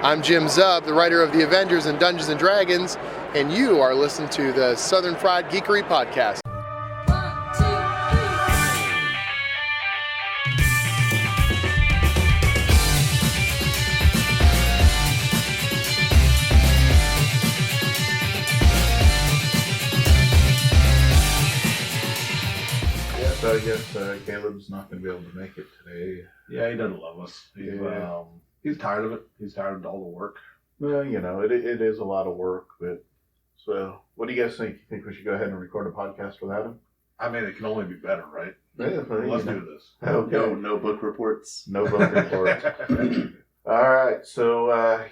I'm Jim Zub, the writer of The Avengers and Dungeons & Dragons, and you are listening to the Southern Fried Geekery podcast. So I guess Caleb's not going to be able to make it today. Yeah, he doesn't love us. He's tired of it. He's tired of all the work. Well, you know, it is a lot of work. But so, what do you guys think? You think we should go ahead and record a podcast without him? I mean, it can only be better, right? Yeah, Let's do this. Okay. No book reports. No book reports. All right. So,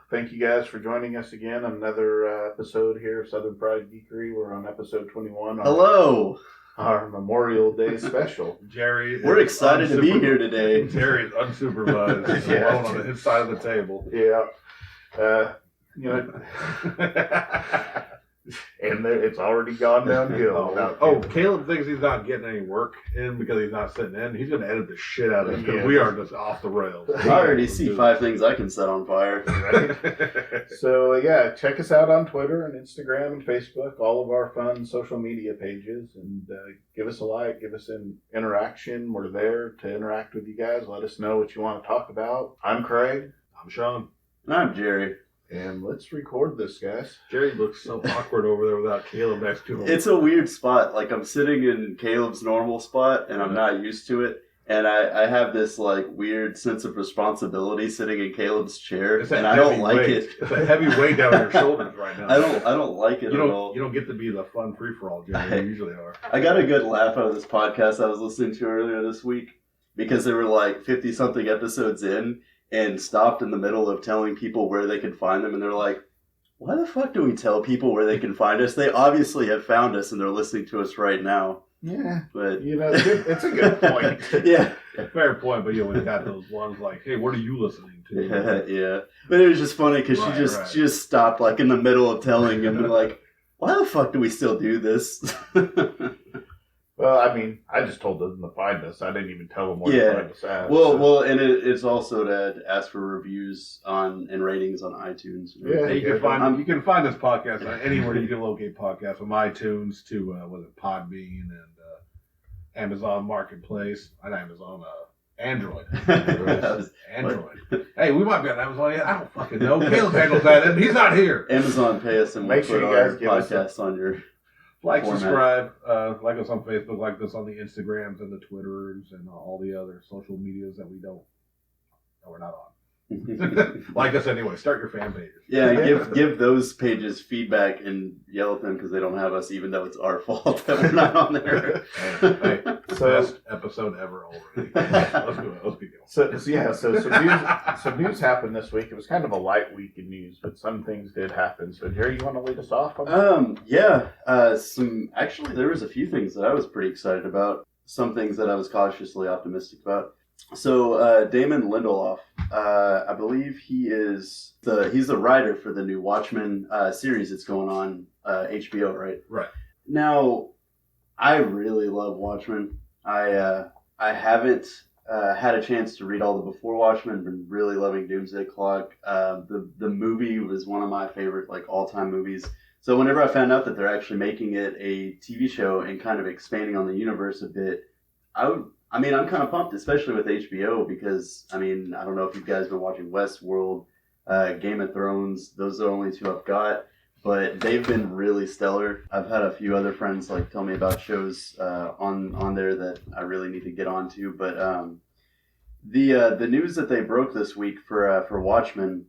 thank you guys for joining us again on another episode here of Southern Fried Geekery. We're on episode 21. Hello. Our Memorial Day special. Jerry, we're excited to be here today. Jerry's unsupervised. He's alone on his side of the table. Yeah. And it's already gone downhill. Caleb thinks he's not getting any work in because he's not sitting in. He's going to edit the shit out of it because we are just off the rails. I already see 5 things I can set on fire. Right? So, check us out on Twitter and Instagram and Facebook, all of our fun social media pages, and give us a like, give us an interaction. We're there to interact with you guys. Let us know what you want to talk about. I'm Craig. I'm Sean. And I'm Jerry. And let's record this, guys. Jerry looks so awkward over there without Caleb next to him. It's a weird spot. Like, I'm sitting in Caleb's normal spot, and I'm not used to it. And I have this, weird sense of responsibility sitting in Caleb's chair, and I don't like it. It's a heavy weight down your shoulders right now. I don't like it at all. You don't get to be the fun free-for-all, Jerry. You usually are. I got a good laugh out of this podcast I was listening to earlier this week, because there were, 50-something episodes in, and stopped in the middle of telling people where they could find them, and they're like, why the fuck do we tell people where they can find us? They obviously have found us, and they're listening to us right now. Yeah, but it's a good point. Yeah. Fair point, but we got those ones like, hey, what are you listening to? Yeah. But it was just funny, because she just stopped, in the middle of telling him, and like, why the fuck do we still do this? Well, I mean, I just told them to find us. I didn't even tell them where to find us at. Well, and it's also to ask for reviews and ratings on iTunes. Yeah, you can find this podcast anywhere you can locate podcasts, from iTunes to Podbean and Amazon Marketplace, not Amazon, Android. Android. Hey, we might be on Amazon. I don't fucking know. Caleb handles that, and he's not here. Amazon pay us, and make sure you guys give podcasts on your. Like, subscribe, like us on Facebook, like us on the Instagrams and the Twitters and all the other social medias that we're not on. Like us anyway. Start your fan pages. Yeah, give those pages feedback and yell at them because they don't have us, even though it's our fault that we're not on there. Hey, best episode ever already. Let's be going. So some news happened this week. It was kind of a light week in news, but some things did happen. So Jerry, you want to lead us off on that? Actually there was a few things that I was pretty excited about. Some things that I was cautiously optimistic about. So Damon Lindelof, I believe he's the writer for the new Watchmen series that's going on HBO, right? Right. Now, I really love Watchmen. I haven't had a chance to read all the before Watchmen. Been really loving Doomsday Clock. The movie was one of my favorite all-time movies. So whenever I found out that they're actually making it a TV show and kind of expanding on the universe a bit, I'm kind of pumped, especially with HBO, because, I don't know if you guys have been watching Westworld, Game of Thrones. Those are the only 2 I've got, but they've been really stellar. I've had a few other friends, tell me about shows on there that I really need to get onto, but the news that they broke this week for Watchmen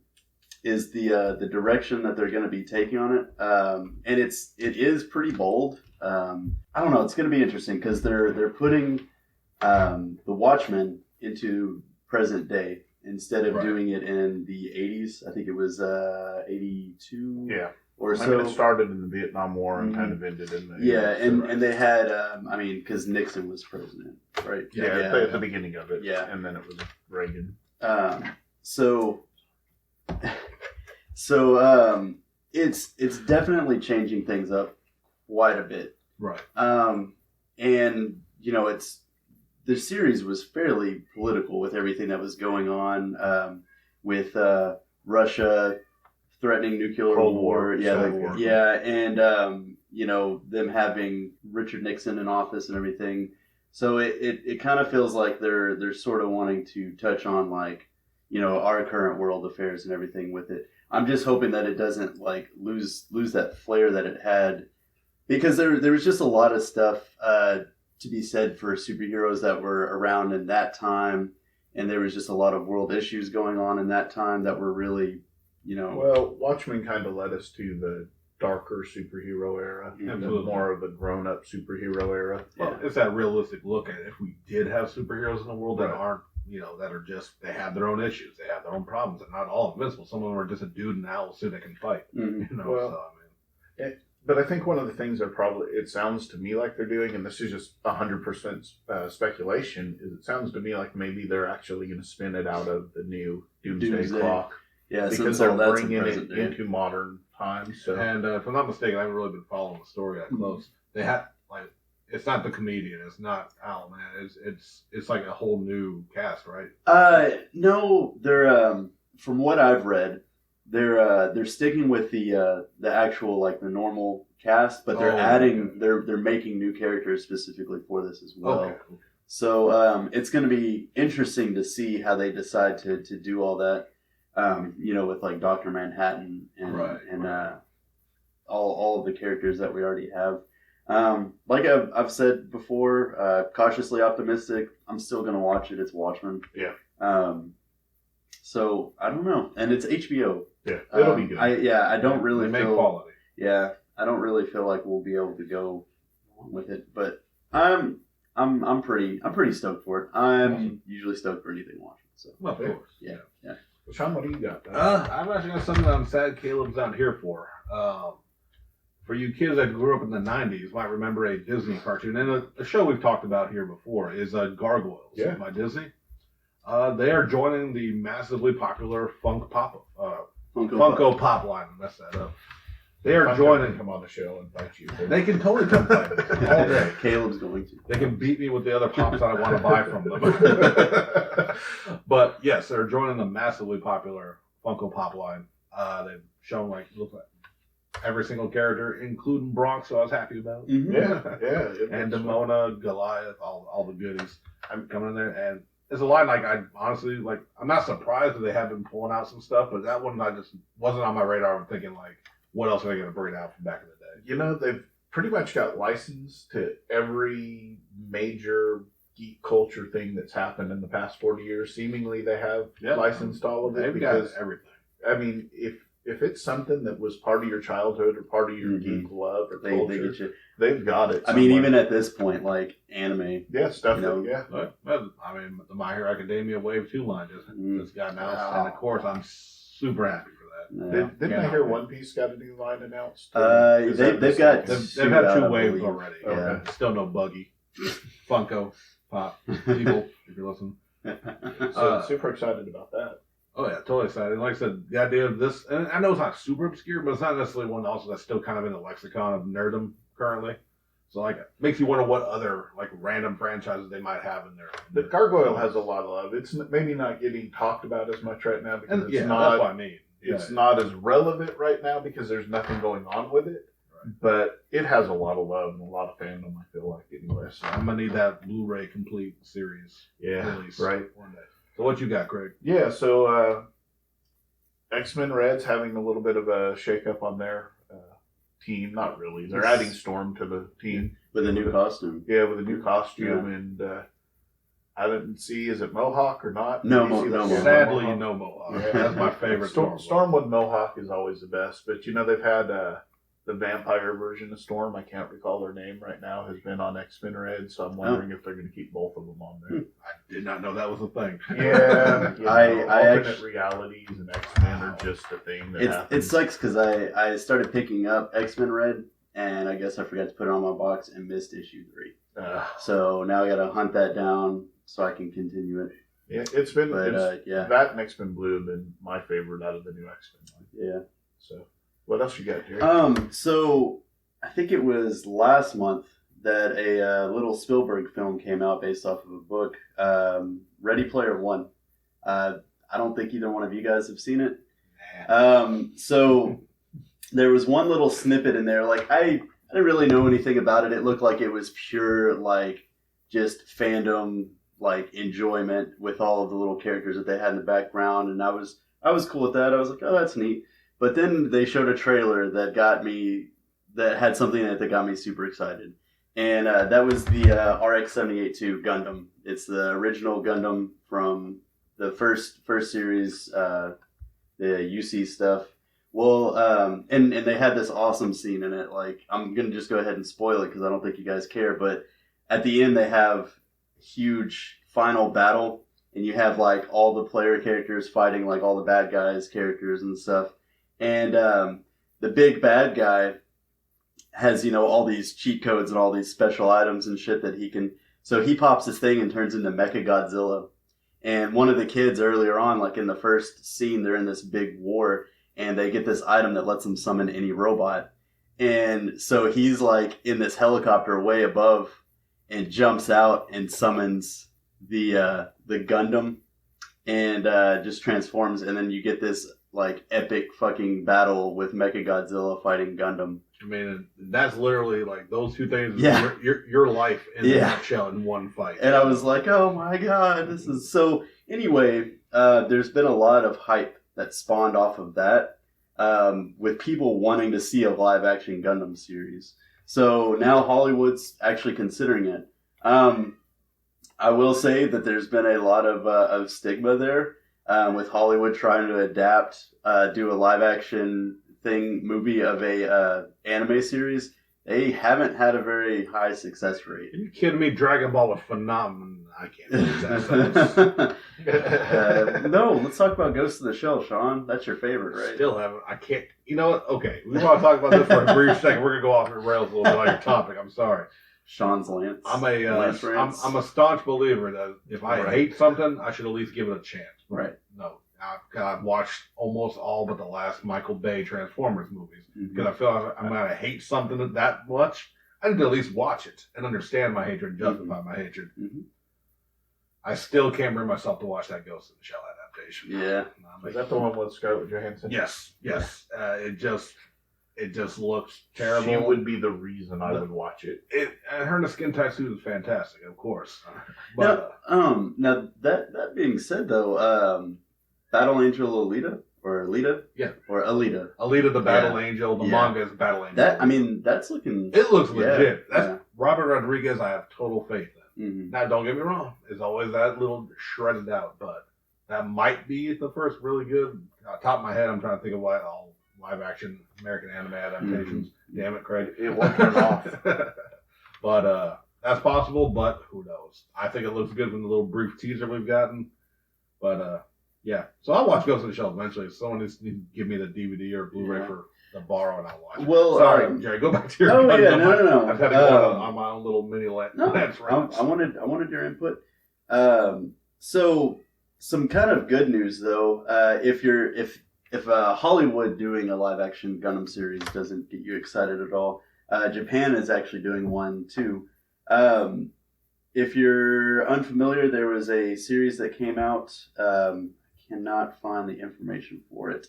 is the direction that they're going to be taking on it, and it is pretty bold. I don't know, it's going to be interesting, because they're putting the Watchmen into present day instead of doing it in the 80s. I think it was 82 or so. It started in the Vietnam War and kind of ended in the... Yeah, and they had, because Nixon was president, right? At the beginning of it. Yeah. And then it was Reagan. It's definitely changing things up quite a bit. Right. And, the series was fairly political with everything that was going on with Russia threatening nuclear Cold war. War, Yeah, Cold War. yeah, and you know, them having Richard Nixon in office and everything. So it kind of feels like they're sort of wanting to touch on, like, you know, our current world affairs and everything with it. I'm just hoping that it doesn't like lose that flair that it had, because there was just a lot of stuff to be said for superheroes that were around in that time, and there was just a lot of world issues going on in that time that were really, you know. Well, Watchmen kind of led us to the darker superhero era, and Absolutely. more of a grown-up superhero era. Well, it's that realistic look at it. If we did have superheroes in the world that Right. aren't, you know, that are just, they have their own issues, they have their own problems, and not all invincible. Some of them are just a dude in an owl suit that can fight. Mhm. You know, Well, so I mean, But I think one of the things they're probably, it sounds to me like they're doing, and this is just 100% speculation, is it sounds to me like maybe they're actually going to spin it out of the new Doomsday Clock. Yeah, Because since they're all that's in bringing present it day. into modern times. So and if I'm not mistaken, I haven't really been following the story that close. They had like, it's not the comedian, it's not Al, man. It's like a whole new cast, right? No, they're from what I've read, they're sticking with the actual, like, the normal cast, but they're adding, okay. they're making new characters specifically for this as well. Okay. So it's going to be interesting to see how they decide to do all that. You know, with like Dr. Manhattan and all of the characters that we already have. Like I've said before, cautiously optimistic. I'm still going to watch it. It's Watchmen. Yeah. So I don't know, and it's HBO. yeah, it'll be good. I don't really They make feel. quality. Yeah, I don't really feel like we'll be able to go along with it, but I'm pretty stoked for it. I'm usually stoked for anything Watchmen. So Well, of Yeah. course. yeah. Sean, what do you got? I've actually got something that I'm sad Caleb's not here for. For you kids that grew up in the 90s, might remember a Disney cartoon, and a show we've talked about here before is Gargoyles by Disney. They are joining the massively popular Funko Pop line. I messed that up. They are joining. Come on the show and fight you. They can totally come fight us all day. Caleb's going to. They can beat me with the other pops that I want to buy from them. But yes, they're joining the massively popular Funko Pop line. They've shown look like every single character, including Bronx, so I was happy about. Mhm. Yeah. And Demona, Goliath, all the goodies. I'm coming in there, and it's a line I honestly I'm not surprised that they have been pulling out some stuff, but that one I just wasn't on my radar. I'm thinking what else are they going to bring out from back in the day? You know, they've pretty much got licensed to every major geek culture thing that's happened in the past 40 years. Seemingly, they have licensed all of it. They've because got everything. I mean, if it's something that was part of your childhood or part of your geek love or They culture, get you. they've got it. I mean, even at this point, like anime. yeah, stuff. you know, yeah. But, I mean, the My Hero Academia Wave 2 line just got announced, and of course, I'm super happy for that. Didn't I hear One Piece got a new line announced? They've got They've had two I waves believe. already. Okay. Still no Buggy, Funko, Pop, people, if you're listening. So super excited about that. Oh yeah, totally excited. Like I said, the idea of this, and I know it's not super obscure, but it's not necessarily one also that's still kind of in the lexicon of nerdom currently. So it makes you wonder what other random franchises they might have in there. The Gargoyle has a lot of love. It's maybe not getting talked about as much right now because And it's that's not. what I mean. It's not as relevant right now because there's nothing going on with it. Right. But it has a lot of love and a lot of fandom, I feel like, anyway. So I'm going to need that Blu-ray complete series release right. one day. So what you got, Craig? Yeah, so X-Men Red's having a little bit of a shake-up on their team. Not really. They're adding Storm to the team. with a new costume. Yeah, with a new costume. And I didn't see, is it Mohawk or not? No, Did you see no the- Mohawk. Sadly, no Mohawk. Yeah. That's my favorite. Storm with Mohawk is always the best. But, they've had the vampire version of Storm, I can't recall their name right now, has been on X-Men Red. So I'm wondering if they're going to keep both of them on there. I did not know that was a thing. Yeah, I alternate realities and X-Men are just a thing that happens. It sucks because I started picking up X-Men Red, and I guess I forgot to put it on my box and missed issue 3. So now I got to hunt that down so I can continue it. Yeah, it's been But that and X-Men Blue have been my favorite out of the new X-Men line. yeah. So what else you got, Jerry? So I think it was last month that a little Spielberg film came out based off of a book, Ready Player One. I don't think either one of you guys have seen it. So there was one little snippet in there. Like I didn't really know anything about it. It looked like it was pure like just fandom, like enjoyment with all of the little characters that they had in the background, and I was cool with that. I was like, oh, that's neat. But then they showed a trailer that had something in it that got me super excited, and that was the RX-78-2 Gundam. It's the original Gundam from the first series, the UC stuff. Well, and they had this awesome scene in it. Like, I'm going to just go ahead and spoil it because I don't think you guys care. But at the end, they have huge final battle. And you have, like, all the player characters fighting, like, all the bad guys' characters and stuff. And the big bad guy has, all these cheat codes and all these special items and shit that he can... So he pops this thing and turns into Mechagodzilla. And one of the kids earlier on, like, in the first scene, they're in this big war... And they get this item that lets them summon any robot. And so he's like in this helicopter way above and jumps out and summons the Gundam and just transforms. And then you get this like epic fucking battle with Mechagodzilla fighting Gundam. I mean, that's literally like those two things. Yeah. Your life in a nutshell in one fight. And I was like, oh my God, this is so... Anyway, there's been a lot of hype that spawned off of that, with people wanting to see a live-action Gundam series. So now Hollywood's actually considering it. I will say that there's been a lot of stigma there, with Hollywood trying to adapt, do a live-action movie of a anime series. They haven't had a very high success rate. Are you kidding me? Dragon Ball a phenomenon. I can't believe that. No, let's talk about Ghost of the Shell, Sean. That's your favorite, right? Still haven't. I can't. You know what? Okay, we want to talk about this for a brief second. We're gonna go off the rails a little bit on your topic. I'm sorry. Sean's Lance. I'm a staunch believer that if I hate something, I should at least give it a chance. Right. No, I've watched almost all but the last Michael Bay Transformers movies because I feel like I'm gonna hate something that much. I need to at least watch it and understand my hatred and justify my hatred. Mm-hmm. I still can't bring myself to watch that Ghost in the Shell adaptation. Yeah. Is that the one with Scarlett Johansson? Yes. It just looks terrible. She would be the reason I would watch it. Her in the skin tight suit is fantastic, of course. But now that being said, though, Battle Angel Alita or Alita? Yeah. Or Alita. Alita the Battle Angel. The manga is Battle Angel. That's looking... It looks legit. Robert Rodriguez, I have total faith in. Mm-hmm. Now, don't get me wrong. There's always that little shredded out, but that might be the first really good. Top of my head, I'm trying to think of all live-action American anime adaptations. Mm-hmm. Damn it, Craig. It won't turn off. But that's possible, but who knows? I think it looks good from the little brief teaser we've gotten. But, yeah. So I'll watch Ghost in the Shell eventually. Someone needs to give me the DVD or Blu-ray for the borrow, and I'll watch it. Well, sorry, Jerry. Go back to your. Oh yeah, no. I've had to go on my own little mini rant. I wanted your input. So some kind of good news though. If Hollywood doing a live action Gundam series doesn't get you excited at all, Japan is actually doing one too. If you're unfamiliar, there was a series that came out. Cannot find the information for it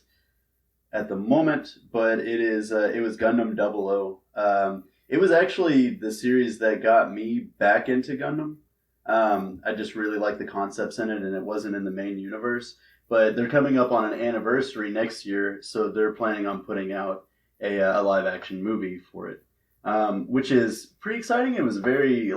at the moment, but it was Gundam 00. It was actually the series that got me back into Gundam. I just really like the concepts in it, and it wasn't in the main universe. But they're coming up on an anniversary next year, so they're planning on putting out a live action movie for it, which is pretty exciting. It was very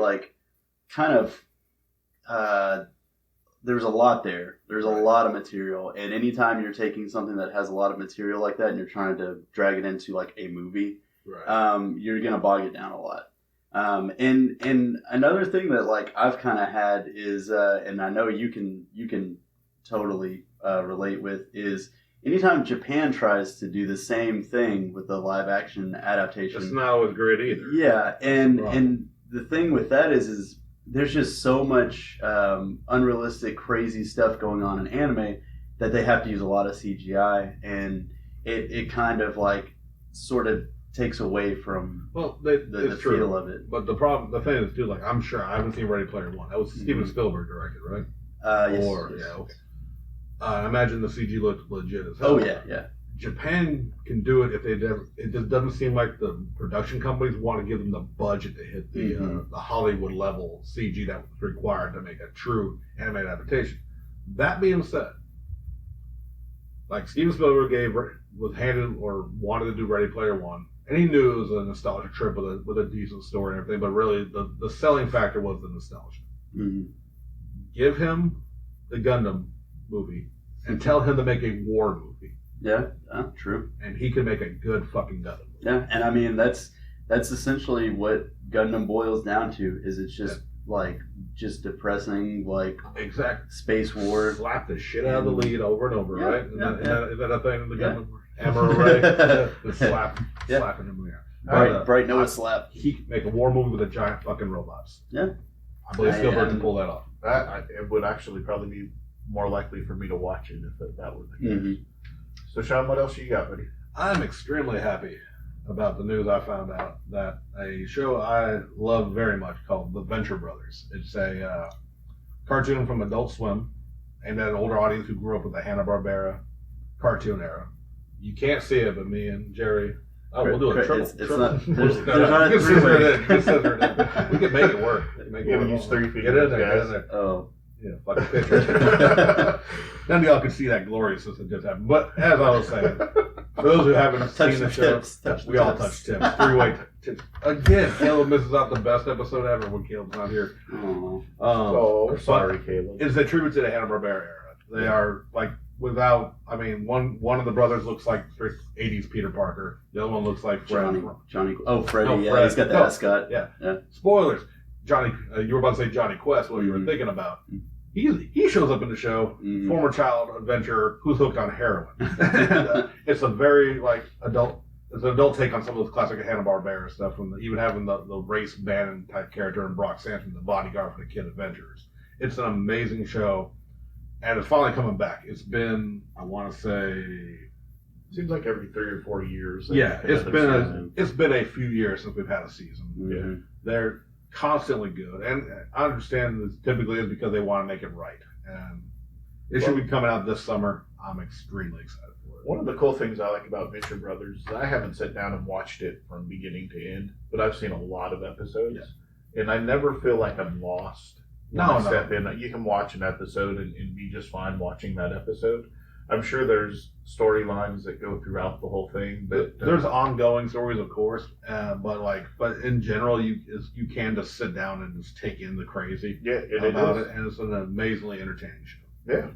there's a lot there. There's a lot of material, and anytime you're taking something that has a lot of material like that and you're trying to drag it into like a movie, you're gonna bog it down a lot. And another thing that like I've kind of had is, and I know you can totally relate with, is anytime Japan tries to do the same thing with the live action adaptation, it's not always great either. Yeah, and the thing with that is there's just so much unrealistic, crazy stuff going on in anime that they have to use a lot of CGI, and it kind of like sort of takes away from the feel of it. But the thing is, too, like I'm sure I haven't seen Ready Player One. That was Steven Spielberg directed, right? Yes. Okay. I imagine the CG looked legit as hell. Oh yeah. Japan can do it if they ever. It just doesn't seem like the production companies want to give them the budget to hit the Hollywood level CG that was required to make a true animated adaptation. That being said, like Steven Spielberg was handed or wanted to do Ready Player One, and he knew it was a nostalgic trip with a decent story and everything, but really the selling factor was the nostalgia. Mm-hmm. Give him the Gundam movie and tell him to make a war movie. Yeah, true. And he can make a good fucking Gundam movie. Yeah, and I mean that's essentially what Gundam boils down to. Is it's just just depressing, like exact space war. Slap the shit out of the lead over and over, right? Is that a thing in the Gundam? Yeah. Amuro Ray? Just slapping him there. Bright Noah slap. He could make a war movie with a giant fucking robots. Yeah. I believe Spielberg can pull that off. It would actually probably be more likely for me to watch it if that were the case. Mm-hmm. So, Sean, what else you got, buddy? I'm extremely happy about the news I found out that a show I love very much called The Venture Brothers. It's a cartoon from Adult Swim aimed at an older audience who grew up with the Hanna-Barbera cartoon era. You can't see it, but me and Jerry. Oh, we'll do a triple. It's not. There's not a three-way. We can make it work. You can use 3 feet. Get in there. Oh. Yeah, fucking picture. None of y'all can see that gloriousness that just happened. But as I was saying, for those who haven't seen the show, we all touch tips. 3-way tips. Again, Caleb misses out the best episode ever when Caleb's not here. Sorry, Caleb. It's a tribute to the Hanna-Barbera era. They are like one of the brothers looks like 80s Peter Parker. The other one looks like Fred. Johnny. Oh, Freddy. No, yeah, Fred. he's got the ascot. Yeah. Spoilers. Johnny, you were about to say Johnny Quest. What you were thinking about? He shows up in the show, former child adventurer who's hooked on heroin. And, it's a very adult. It's an adult take on some of those classic Hanna-Barbera stuff. From even having the race Bannon type character and Brock Sampson, the bodyguard for the Kid Adventurers. It's an amazing show, and it's finally coming back. It's been, I want to say, seems like every 3 or 4 years. Yeah, it's been a few years since we've had a season. Mm-hmm. Yeah, they're constantly good, and I understand this typically is because they want to make it right, and it should be coming out this summer. I'm extremely excited for it. One of the cool things I like about Venture Brothers is I haven't sat down and watched it from beginning to end, but I've seen a lot of episodes, and I never feel like I'm lost when I step in. You can watch an episode and be just fine watching that episode. I'm sure there's storylines that go throughout the whole thing, but there's ongoing stories, of course. But in general, you can just sit down and just take in the crazy about it, and it's an amazingly entertaining show. Yeah.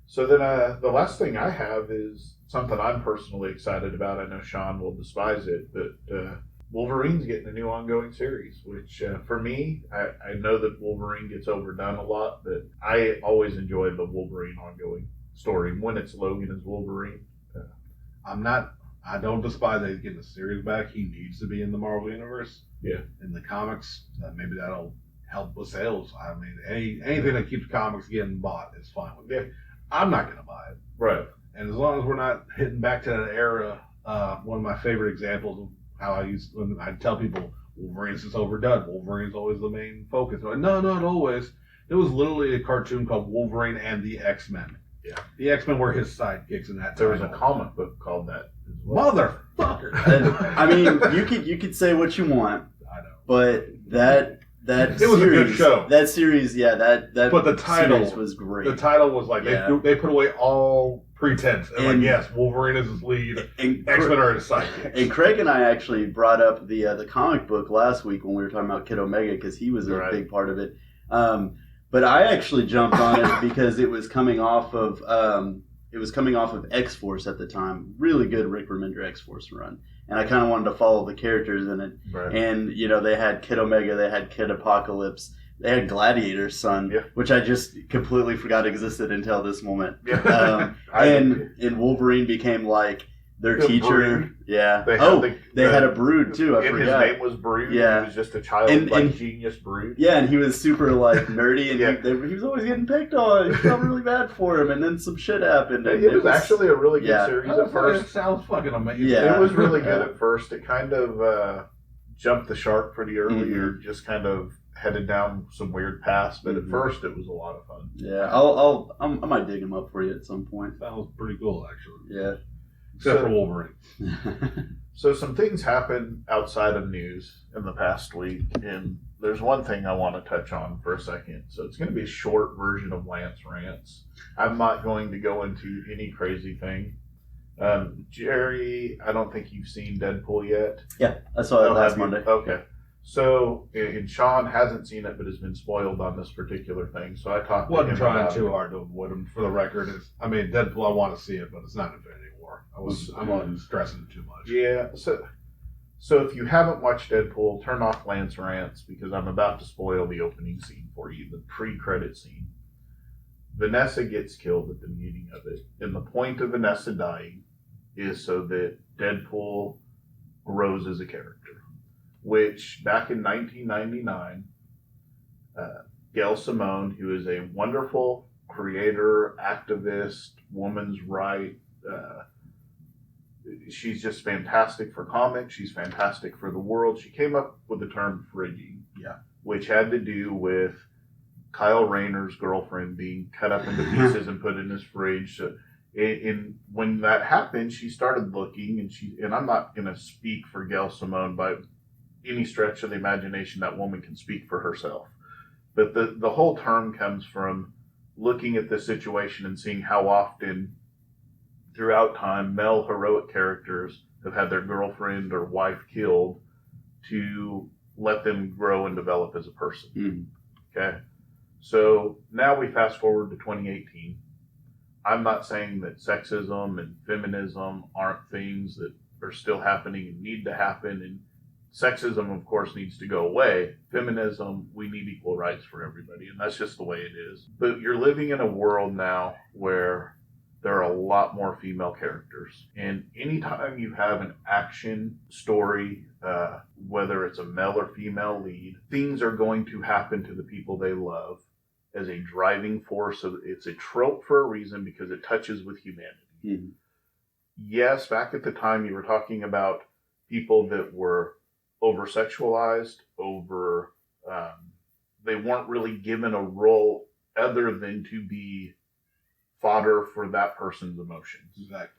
So then, the last thing I have is something I'm personally excited about. I know Sean will despise it, but Wolverine's getting a new ongoing series, which for me, I know that Wolverine gets overdone a lot, but I always enjoy the Wolverine ongoing story when it's Logan as Wolverine. I don't despise that he's getting the series back. He needs to be in the Marvel Universe. Yeah. In the comics, maybe that'll help with sales. I mean, anything that keeps comics getting bought is fine with me. Yeah. I'm not going to buy it. Right. And as long as we're not hitting back to that era, one of my favorite examples of how when I tell people Wolverine's just overdone. Wolverine's always the main focus. Like, no, not always. There was literally a cartoon called Wolverine and the X-Men. Yeah. The X-Men were his sidekicks in that. There was a comic book called that as well. Motherfucker. I mean, you could say what you want. I know. But that it was a good show. That series, that but the title series was great. The title was like they put away all pretense. And yes, Wolverine is his lead. And X-Men are his sidekicks. And Craig and I actually brought up the comic book last week when we were talking about Kid Omega because he was a big part of it. But I actually jumped on it because it was coming off of X-Force at the time. Really good Rick Remender X-Force run. And I kind of wanted to follow the characters in it. Right. And, they had Kid Omega, they had Kid Apocalypse, they had Gladiator's son, which I just completely forgot existed until this moment. Yeah. And Wolverine became like their teacher. Brood. Yeah. They had a Brood too. I forgot. His name was Brood. Yeah. He was just a child genius Brood. Yeah, and he was super nerdy, and he was always getting picked on. He felt really bad for him, and then some shit happened. And it was actually a really good series at first. It sounds fucking amazing. Yeah. It was really good at first. It kind of jumped the shark pretty early, or just kind of headed down some weird paths. But at first, it was a lot of fun. Yeah, I might dig him up for you at some point. That was pretty cool, actually. Yeah. Except for Wolverine. So some things happened outside of news in the past week, and there's one thing I want to touch on for a second. So it's going to be a short version of Lance Rants. I'm not going to go into any crazy thing. Jerry, I don't think you've seen Deadpool yet. Yeah, I saw it last Monday. Okay. So, and Sean hasn't seen it, but has been spoiled on this particular thing. So I talked to him Wasn't trying about too it. hard to avoid him. For the record, Deadpool, I want to see it, but it's not Infinity War. I wasn't stressing too much. Yeah. So if you haven't watched Deadpool, turn off Lance Rants because I'm about to spoil the opening scene for you, the pre-credit scene. Vanessa gets killed at the beginning of it, and the point of Vanessa dying is so that Deadpool grows as a character. Which back in 1999, Gail Simone, who is a wonderful creator, activist, woman's right, she's just fantastic for comics. She's fantastic for the world. She came up with the term fridging, which had to do with Kyle Rayner's girlfriend being cut up into pieces and put in his fridge. So, when that happened, she started looking, and I'm not going to speak for Gail Simone by any stretch of the imagination. That woman can speak for herself. But the whole term comes from looking at the situation and seeing how often throughout time male heroic characters have had their girlfriend or wife killed to let them grow and develop as a person. Mm-hmm. Okay? So now we fast forward to 2018. I'm not saying that sexism and feminism aren't things that are still happening and need to happen, and sexism, of course, needs to go away. Feminism, we need equal rights for everybody, and that's just the way it is. But you're living in a world now where there are a lot more female characters. And anytime you have an action story, whether it's a male or female lead, things are going to happen to the people they love as a driving force. It's a trope for a reason because it touches with humanity. Mm-hmm. Yes, back at the time you were talking about people that were over-sexualized, they weren't really given a role other than to be fodder for that person's emotions. Exactly.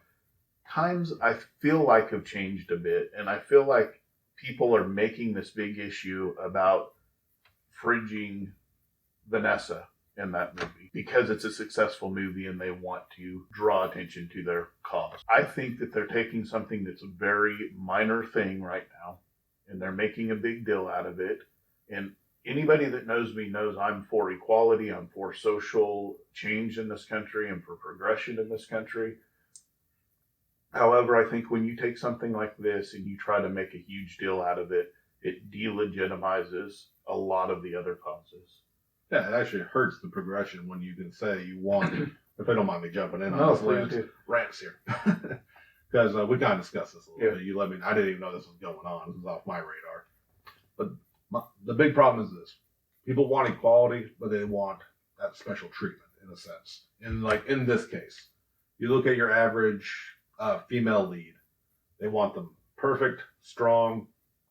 Times I feel like have changed a bit, and I feel like people are making this big issue about fridging Vanessa in that movie because it's a successful movie and they want to draw attention to their cause. I think that they're taking something that's a very minor thing right now and they're making a big deal out of it. And anybody that knows me knows I'm for equality, I'm for social change in this country and for progression in this country. However, I think when you take something like this and you try to make a huge deal out of it, it delegitimizes a lot of the other causes. Yeah, it actually hurts the progression when you can say you want, if I don't mind me jumping in No, on please this do. rants here. Because we kind of discussed this a little Yeah. bit. You let me, I didn't even know this was going on. This was off my radar. But the big problem is this. People want equality, but they want that special treatment in a sense. And like in this case, you look at your average female lead, they want them perfect, strong,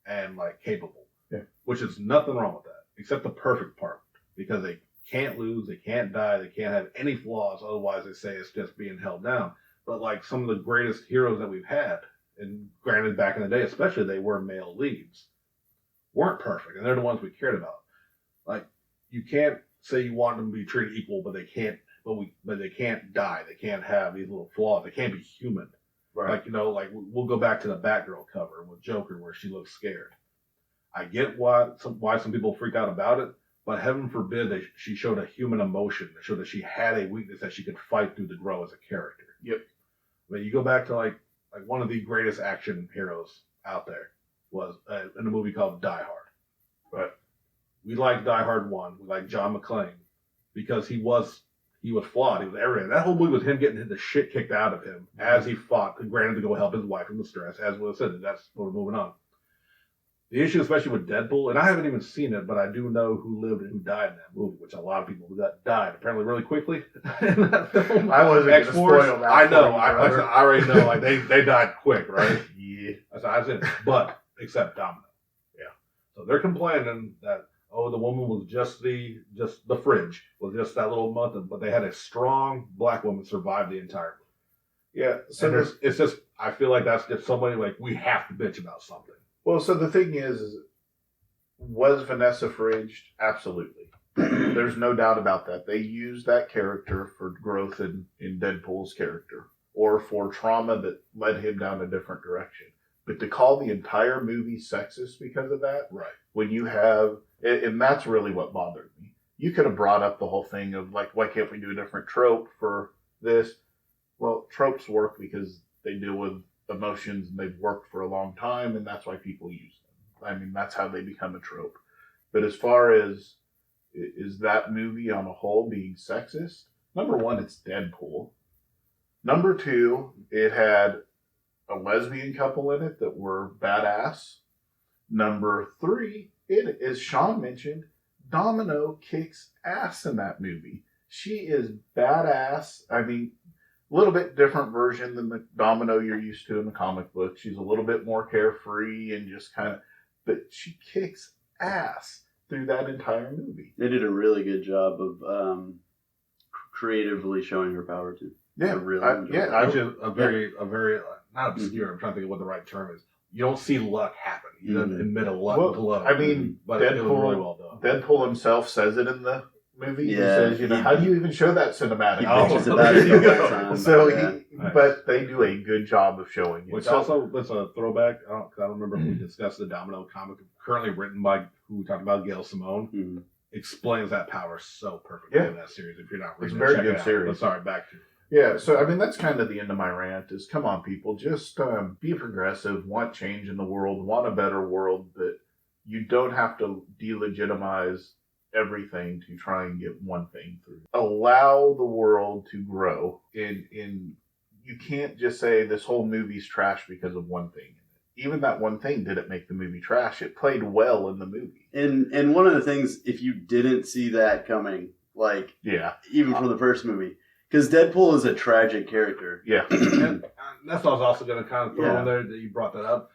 and like capable. Yeah. Which is nothing wrong with that, except the perfect part. Because they can't lose, they can't die, they can't have any flaws. Otherwise, they say it's just being held down. But like some of the greatest heroes that we've had, and granted back in the day, especially they were male leads, weren't perfect, and they're the ones we cared about. Like you can't say you want them to be treated equal, but they can't. But they can't die. They can't have these little flaws. They can't be human. Right. Like we'll go back to the Batgirl cover with Joker where she looks scared. I get why some people freak out about it. But heaven forbid that she showed a human emotion, that showed that she had a weakness that she could fight through to grow as a character. Yep. But you go back to like one of the greatest action heroes out there was in a movie called Die Hard. Right. We like Die Hard 1. We like John McClane because he was flawed. He was everything. That whole movie was him getting the shit kicked out of him as he fought, granted to go help his wife from the stress, as Will said. That's what we're moving on. The issue, especially with Deadpool, and I haven't even seen it, but I do know who lived and who died in that movie, which a lot of people died apparently really quickly in that film. I wasn't going to spoil that. I know. for you, I already know. Like they died quick, right? Yeah. I said, but except Domino. Yeah. So they're complaining that the woman was just the fridge, was just that little month, but they had a strong black woman survive the entire movie. Yeah. So it's just, I feel like that's just somebody like we have to bitch about something. Well, so the thing is was Vanessa fridged? Absolutely. There's no doubt about that. They used that character for growth in Deadpool's character, or for trauma that led him down a different direction. But to call the entire movie sexist because of that, right? When you have, and that's really what bothered me. You could have brought up the whole thing of like, why can't we do a different trope for this? Well, tropes work because they deal with emotions and they've worked for a long time, and that's why people use them. I mean, that's how they become a trope. But as far as is that movie on a whole being sexist? Number one, it's Deadpool. Number two, it had a lesbian couple in it that were badass. Number three, it, as Sean mentioned, Domino kicks ass in that movie. She is badass. I mean, a little bit different version than the Domino you're used to in the comic book. She's a little bit more carefree and just kind of, but she kicks ass through that entire movie. They did a really good job of creatively showing her power too. Yeah, Which is a very not obscure. I'm trying to think of what the right term is. You don't see luck happen. You don't admit a luck glow. I mean, but Deadpool, it was really well done. Deadpool himself says it in the movie. Yeah, he says, how do you even show that cinematic? He bitches about it all the time. So but they do a good job of showing it. Which also, that's a throwback. I don't remember if we discussed the Domino comic, currently written by who we talked about, Gail Simone. Mm-hmm. Explains that power so perfectly in that series. If you're not reading it's a very good series. But sorry, back to you. Yeah, so I mean that's kind of the end of my rant. Is come on, people, just be progressive, want change in the world, want a better world. That you don't have to delegitimize everything to try and get one thing through. Allow the world to grow. In you can't just say this whole movie's trash because of one thing. Even that one thing didn't make the movie trash. It played well in the movie. And one of the things, if you didn't see that coming, like even from the first movie. Because Deadpool is a tragic character. Yeah. And that's what I was also going to kind of throw in there that you brought that up.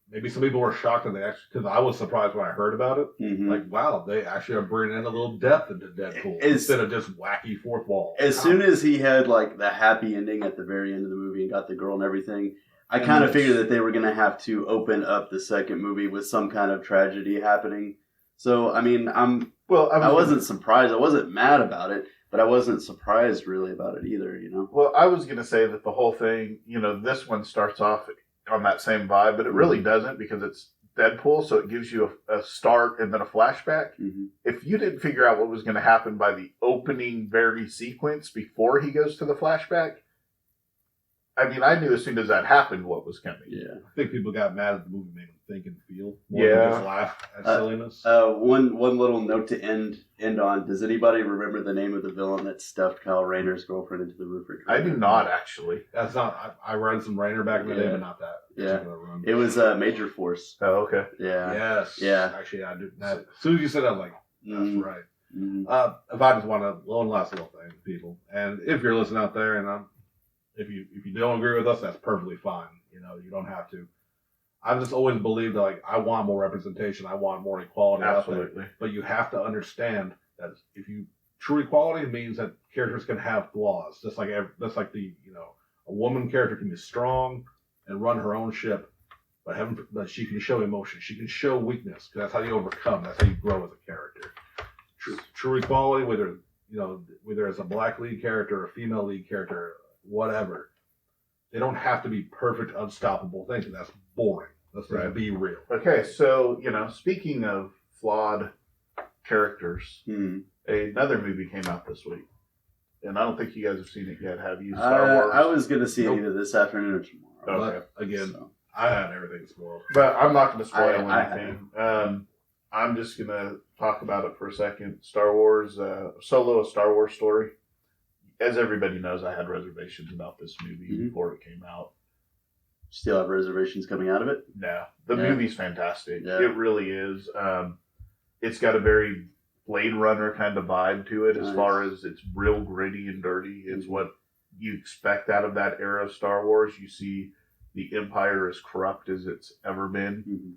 Maybe some people were shocked that they actually, because I was surprised when I heard about it. Mm-hmm. Like, wow, they actually are bringing in a little depth into Deadpool instead of just wacky fourth wall. As soon as he had like the happy ending at the very end of the movie and got the girl and everything, I kind of figured that they were going to have to open up the second movie with some kind of tragedy happening. So, I mean, I wasn't surprised. I wasn't mad about it. But I wasn't surprised really about it either, Well, I was going to say that the whole thing, this one starts off on that same vibe, but it really doesn't because it's Deadpool, so it gives you a start and then a flashback. Mm-hmm. If you didn't figure out what was going to happen by the opening very sequence before he goes to the flashback, I mean, I knew as soon as that happened what was coming. Yeah. I think people got mad at the movie, made them think and feel more than just laugh at silliness. One little note to end on. Does anybody remember the name of the villain that stuffed Kyle Rayner's girlfriend into the refrigerator? I do not, actually. That's not. I read some Rayner back in the day, but not that. Yeah. It was Major Force. Oh, okay. Yeah. Yes. Yeah. Actually, I do. As soon as you said that, I was like, that's right. Mm-hmm. If I just want to, one last little thing, people, and if you're listening out there, and if you don't agree with us, that's perfectly fine. You don't have to. I've just always believed that, like, I want more representation. I want more equality out there. But you have to understand that true equality means that characters can have flaws. Just like the a woman character can be strong and run her own ship, but she can show emotion. She can show weakness because that's how you overcome. That's how you grow as a character. True equality, whether it's a black lead character, a female lead character, whatever. They don't have to be perfect, unstoppable things. That's boring. Let's be real. Okay, so, speaking of flawed characters, another movie came out this week. And I don't think you guys have seen it yet, have you? Star Wars? I was going to see it either this afternoon or tomorrow. Okay. But, again, I had everything spoiled. But I'm not going to spoil anything. I'm just going to talk about it for a second. Star Wars, Solo, a Star Wars story. As everybody knows, I had reservations about this movie before it came out. Still have reservations coming out of it? No. The movie's fantastic. Yeah. It really is. It's got a very Blade Runner kind of vibe to it as far as it's real gritty and dirty. It's what you expect out of that era of Star Wars. You see the Empire as corrupt as it's ever been,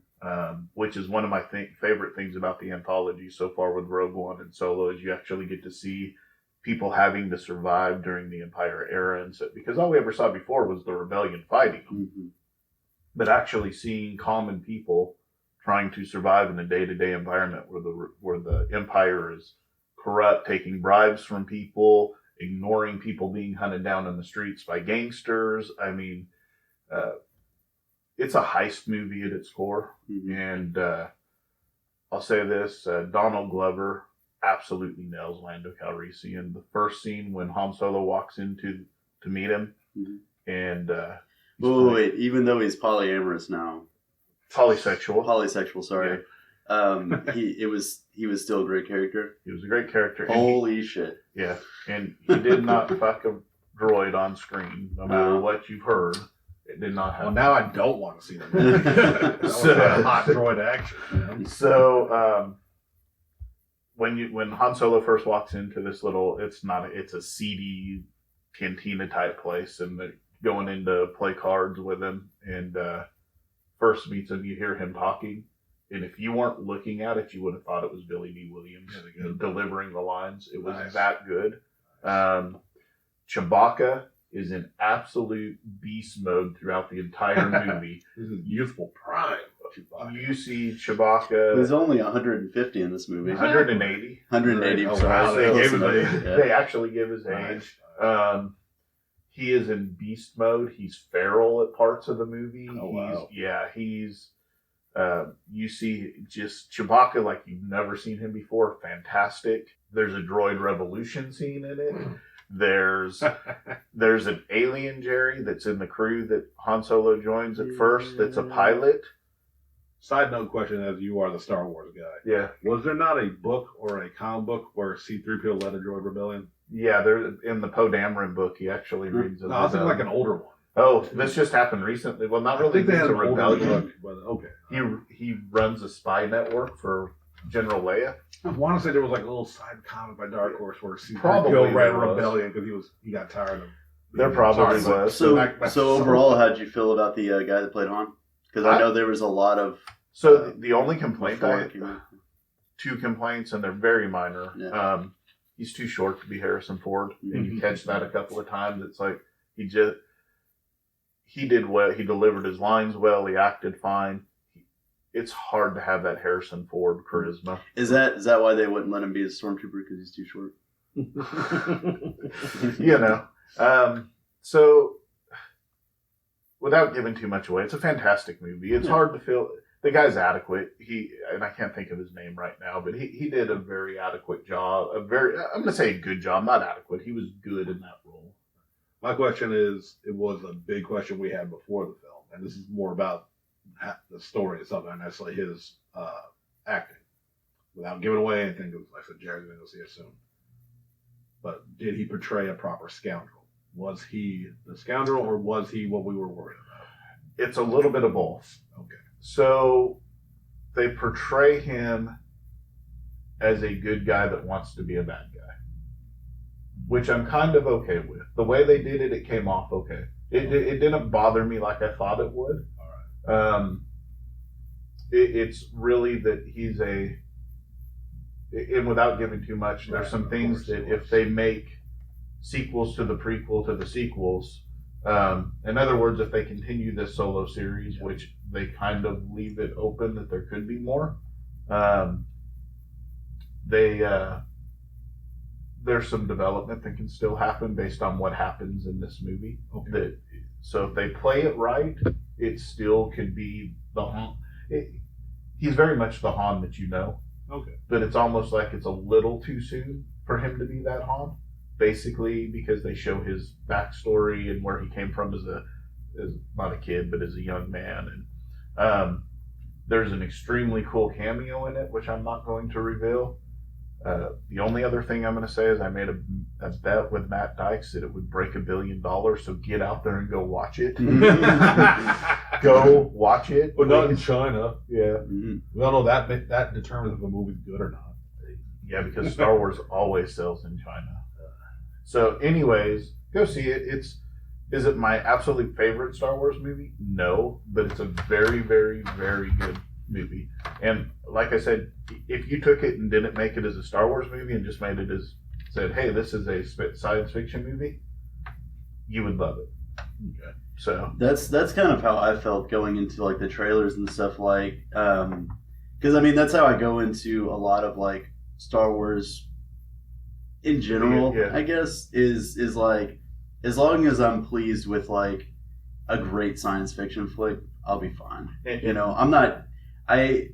which is one of my favorite things about the anthology so far with Rogue One and Solo is you actually get to see people having to survive during the Empire era, and so because all we ever saw before was the rebellion fighting them, Mm-hmm. but actually seeing common people trying to survive in a day-to-day environment where the Empire is corrupt, taking bribes from people, ignoring people being hunted down in the streets by gangsters. I mean, it's a heist movie at its core. Mm-hmm. And I'll say this, Donald Glover absolutely nails Lando Calrissian. The first scene when Han Solo walks in to meet him, Mhm. and Wait, even though he's polyamorous now, polysexual. sorry. He was still a great character. He was a great character. And Holy shit. yeah, and he did not fuck a droid on screen, no matter what you've heard. It did not happen. Well, now I don't want to see the movie. That was So- a hot droid action. You know? So when Han Solo first walks into this it's a seedy cantina type place, and they're going in to play cards with him, and first meets him, you hear him talking, and if you weren't looking at it, you would have thought it was Billy D. Williams delivering the lines. It was Nice. that good. Chewbacca is in absolute beast mode throughout the entire movie. This is youthful prime. Chewbacca. You see Chewbacca. He's only 150 in this movie. 180. 180. Oh, sorry. wow, they Close gave him enough. age. Yeah. They actually give his age. Nice. He is in beast mode. He's feral at parts of the movie. Oh, wow. He's you see just Chewbacca like you've never seen him before. Fantastic. There's a droid revolution scene in it. There's an alien Jerry that's in the crew that Han Solo joins at first. That's a pilot. Side note question: as you are the Star Wars guy, Yeah. was there not a book or a comic book where C-3PO led a droid rebellion? Yeah, there in the Poe Dameron book, he actually reads it. No, I was thinking like an older one. Oh, this just happened recently. Well, not I really. think they had It's a an older rebellion. book, but okay. He runs a spy network for General Leia. I want to say there was like a little side comic by Dark Horse where Probably C-3PO ran a there was. rebellion because he got tired of. There probably Sorry, was. So, back- so overall, how'd you feel about the guy that played Han? Because I know there was a lot of. So the only complaint before I it came out. 2 complaints, and they're very minor. Yeah. He's too short to be Harrison Ford, and you Mhm. catch that a couple of times. It's like he did well. He delivered his lines well. He acted fine. It's hard to have that Harrison Ford charisma. Is that why they wouldn't let him be a stormtrooper because he's too short? You know. So without giving too much away, it's a fantastic movie. It's hard to feel the guy's adequate. And I can't think of his name right now, but he did a very adequate job. I'm going to say a good job, not adequate. He was good in that role. My question is, it was a big question we had before the film, and this is more about the story itself, not necessarily his acting. Without giving away anything, because like I said, Jerry's going to go see it soon. But did he portray a proper scoundrel? Was he the scoundrel, or was he what we were worried about? It's a little bit of both. Okay. So they portray him as a good guy that wants to be a bad guy, which I'm kind of okay with. The way they did it came off okay. It didn't bother me like I thought it would. All right. It's really that he's and without giving too much, there's Right, some of things course, that of if course. they make sequels to the prequel to the sequels, in other words, if they continue this solo series, which they kind of leave it open that there could be more, there's some development that can still happen based on what happens in this movie. Okay. So if they play it right, it still could be the Han. He's very much the Han that you know, Okay. but it's almost like it's a little too soon for him to be that Han. Basically, because they show his backstory and where he came from as not a kid, but as a young man, and there's an extremely cool cameo in it, which I'm not going to reveal. The only other thing I'm going to say is I made a bet with Matt Dykes that it would break $1 billion. So get out there and go watch it. Go watch it. But not in please. China. Yeah, Mhm. We all know that determines if a movie's good or not. yeah, because Star Wars always sells in China. So, anyways, go see it. Is it my absolute favorite Star Wars movie? No, but it's a very, very, very good movie. And like I said, if you took it and didn't make it as a Star Wars movie and just made it as said, "Hey, this is a science fiction movie," you would love it. Okay. So That's kind of how I felt going into like the trailers and stuff, like because I mean that's how I go into a lot of like Star Wars in general. Yeah. I guess is like as long as I'm pleased with like a great science fiction flick, I'll be fine. You know, I'm not. I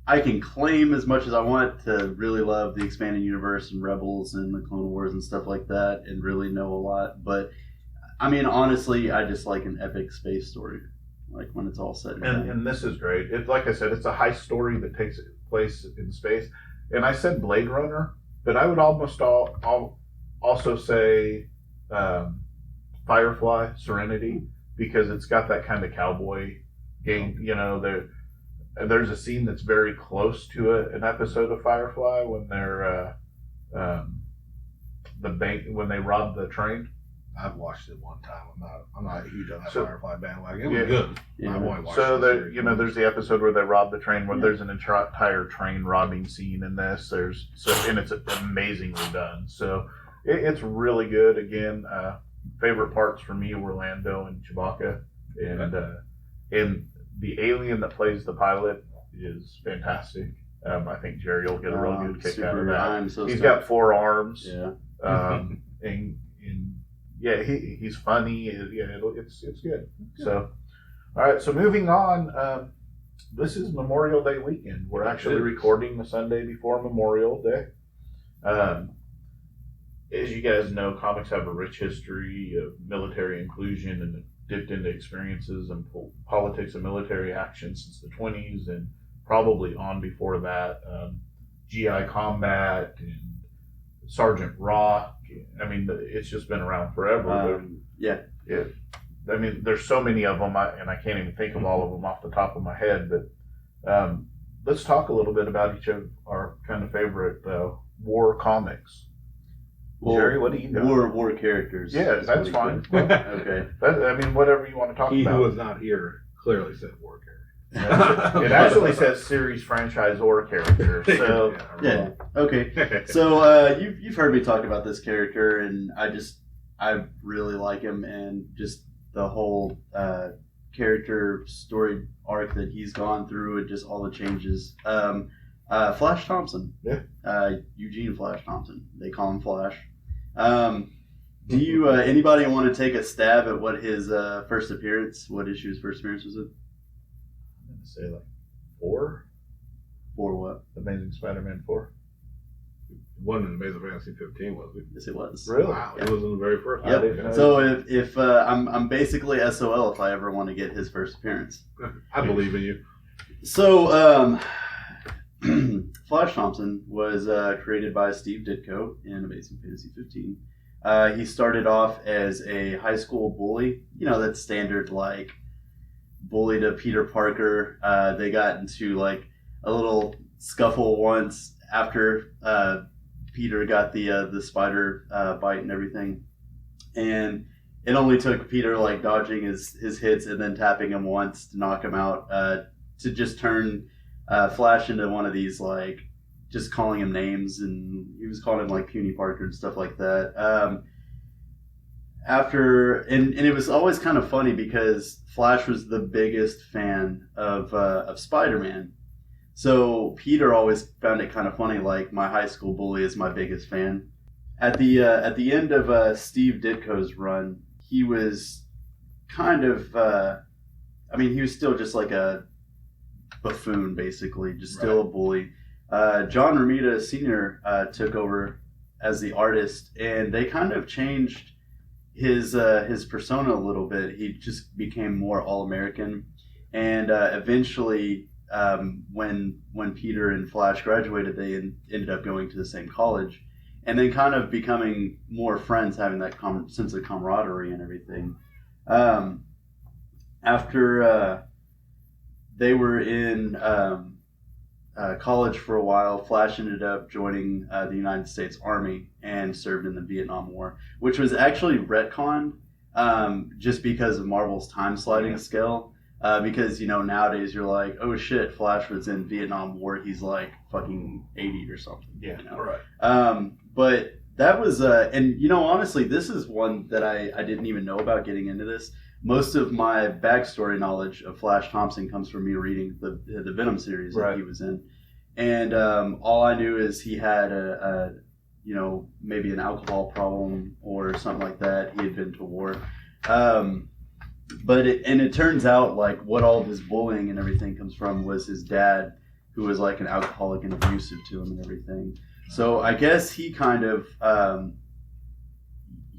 can claim as much as I want to really love the expanded universe and Rebels and the Clone Wars and stuff like that, and really know a lot, but. I mean, honestly, I just like an epic space story, like when it's all said and done. And this is great. It, like I said, it's a high story that takes place in space. And I said Blade Runner, but I would almost also say Firefly, Serenity, because it's got that kind of cowboy game. You know, there's a scene that's very close to an episode of Firefly when they're when they rob the train. I've watched it one time. I'm not huge on that So- Firefly bandwagon. It was good. Yeah. I've only watched So the there, series you know, once. there's the episode where they rob the train. Where Yeah. there's an entire train robbing scene in this. And it's amazingly done. So it's really good. Again, favorite parts for me were Lando and Chewbacca, and the alien that plays the pilot is fantastic. I think Jerry will get a real good kick out of that. I'm so He's stoked. got 4 arms. Yeah. And yeah, he's funny. It's good. So, all right. So moving on. This is Memorial Day weekend. We're actually recording the Sunday before Memorial Day. As you guys know, comics have a rich history of military inclusion and dipped into experiences and politics and military action since the 20s and probably on before that. GI Combat and Sergeant Rock. I mean, it's just been around forever. Yeah. I mean, there's so many of them, and I can't even think of all of them off the top of my head. But let's talk a little bit about each of our kind of favorite war comics. Well, Jerry, what do you know? War characters. Yeah, is that's pretty fine. good. Okay. I mean, whatever you want to talk He who about. was not here clearly said war character. It actually says series, franchise, or character. So Yeah. Okay. So you've heard me talk about this character, and I really like him, and just the whole character story arc that he's gone through, and just all the changes. Flash Thompson. Yeah. Eugene Flash Thompson. They call him Flash. Do you anybody want to take a stab at what his first appearance? What issue his first appearance was in? I'm going to say like 4. For what? Amazing Spider-Man 4. It wasn't in Amazing Fantasy 15, was it? Yes, it was. Really? Wow, it was in the very first. I didn't know. Yep. So if I'm basically SOL if I ever want to get his first appearance. I believe in you. So Flash Thompson was created by Steve Ditko in Amazing Fantasy 15. He started off as a high school bully. You know, that standard like bully to Peter Parker. They got into like a little scuffle once after Peter got the spider bite and everything, and it only took Peter like dodging his hits and then tapping him once to knock him out to just turn Flash into one of these like just calling him names, and he was calling him like Puny Parker and stuff like that. And it was always kind of funny because Flash was the biggest fan of Spider-Man. So Peter always found it kind of funny, like my high school bully is my biggest fan. At the end of Steve Ditko's run, he was kind of, he was still just like a buffoon, basically, just still a bully. John Romita Sr. Took over as the artist, and they kind of changed his persona a little bit. He just became more all-American, and eventually, when Peter and Flash graduated, they ended up going to the same college, and then kind of becoming more friends, having that sense of camaraderie and everything. After they were in college for a while, Flash ended up joining the United States Army and served in the Vietnam War, which was actually retconned just because of Marvel's time sliding scale. Because, you know, nowadays you're like, oh shit, Flash was in Vietnam War, he's like fucking 80 or something. Yeah, you know? Right. But That was, and honestly, this is one that I didn't even know about getting into this. Most of my backstory knowledge of Flash Thompson comes from me reading the Venom series that he was in. And all I knew is he had maybe an alcohol problem or something like that. He had been to war. But it turns out like what all of his bullying and everything comes from was his dad, who was like an alcoholic and abusive to him and everything. So I guess he kind of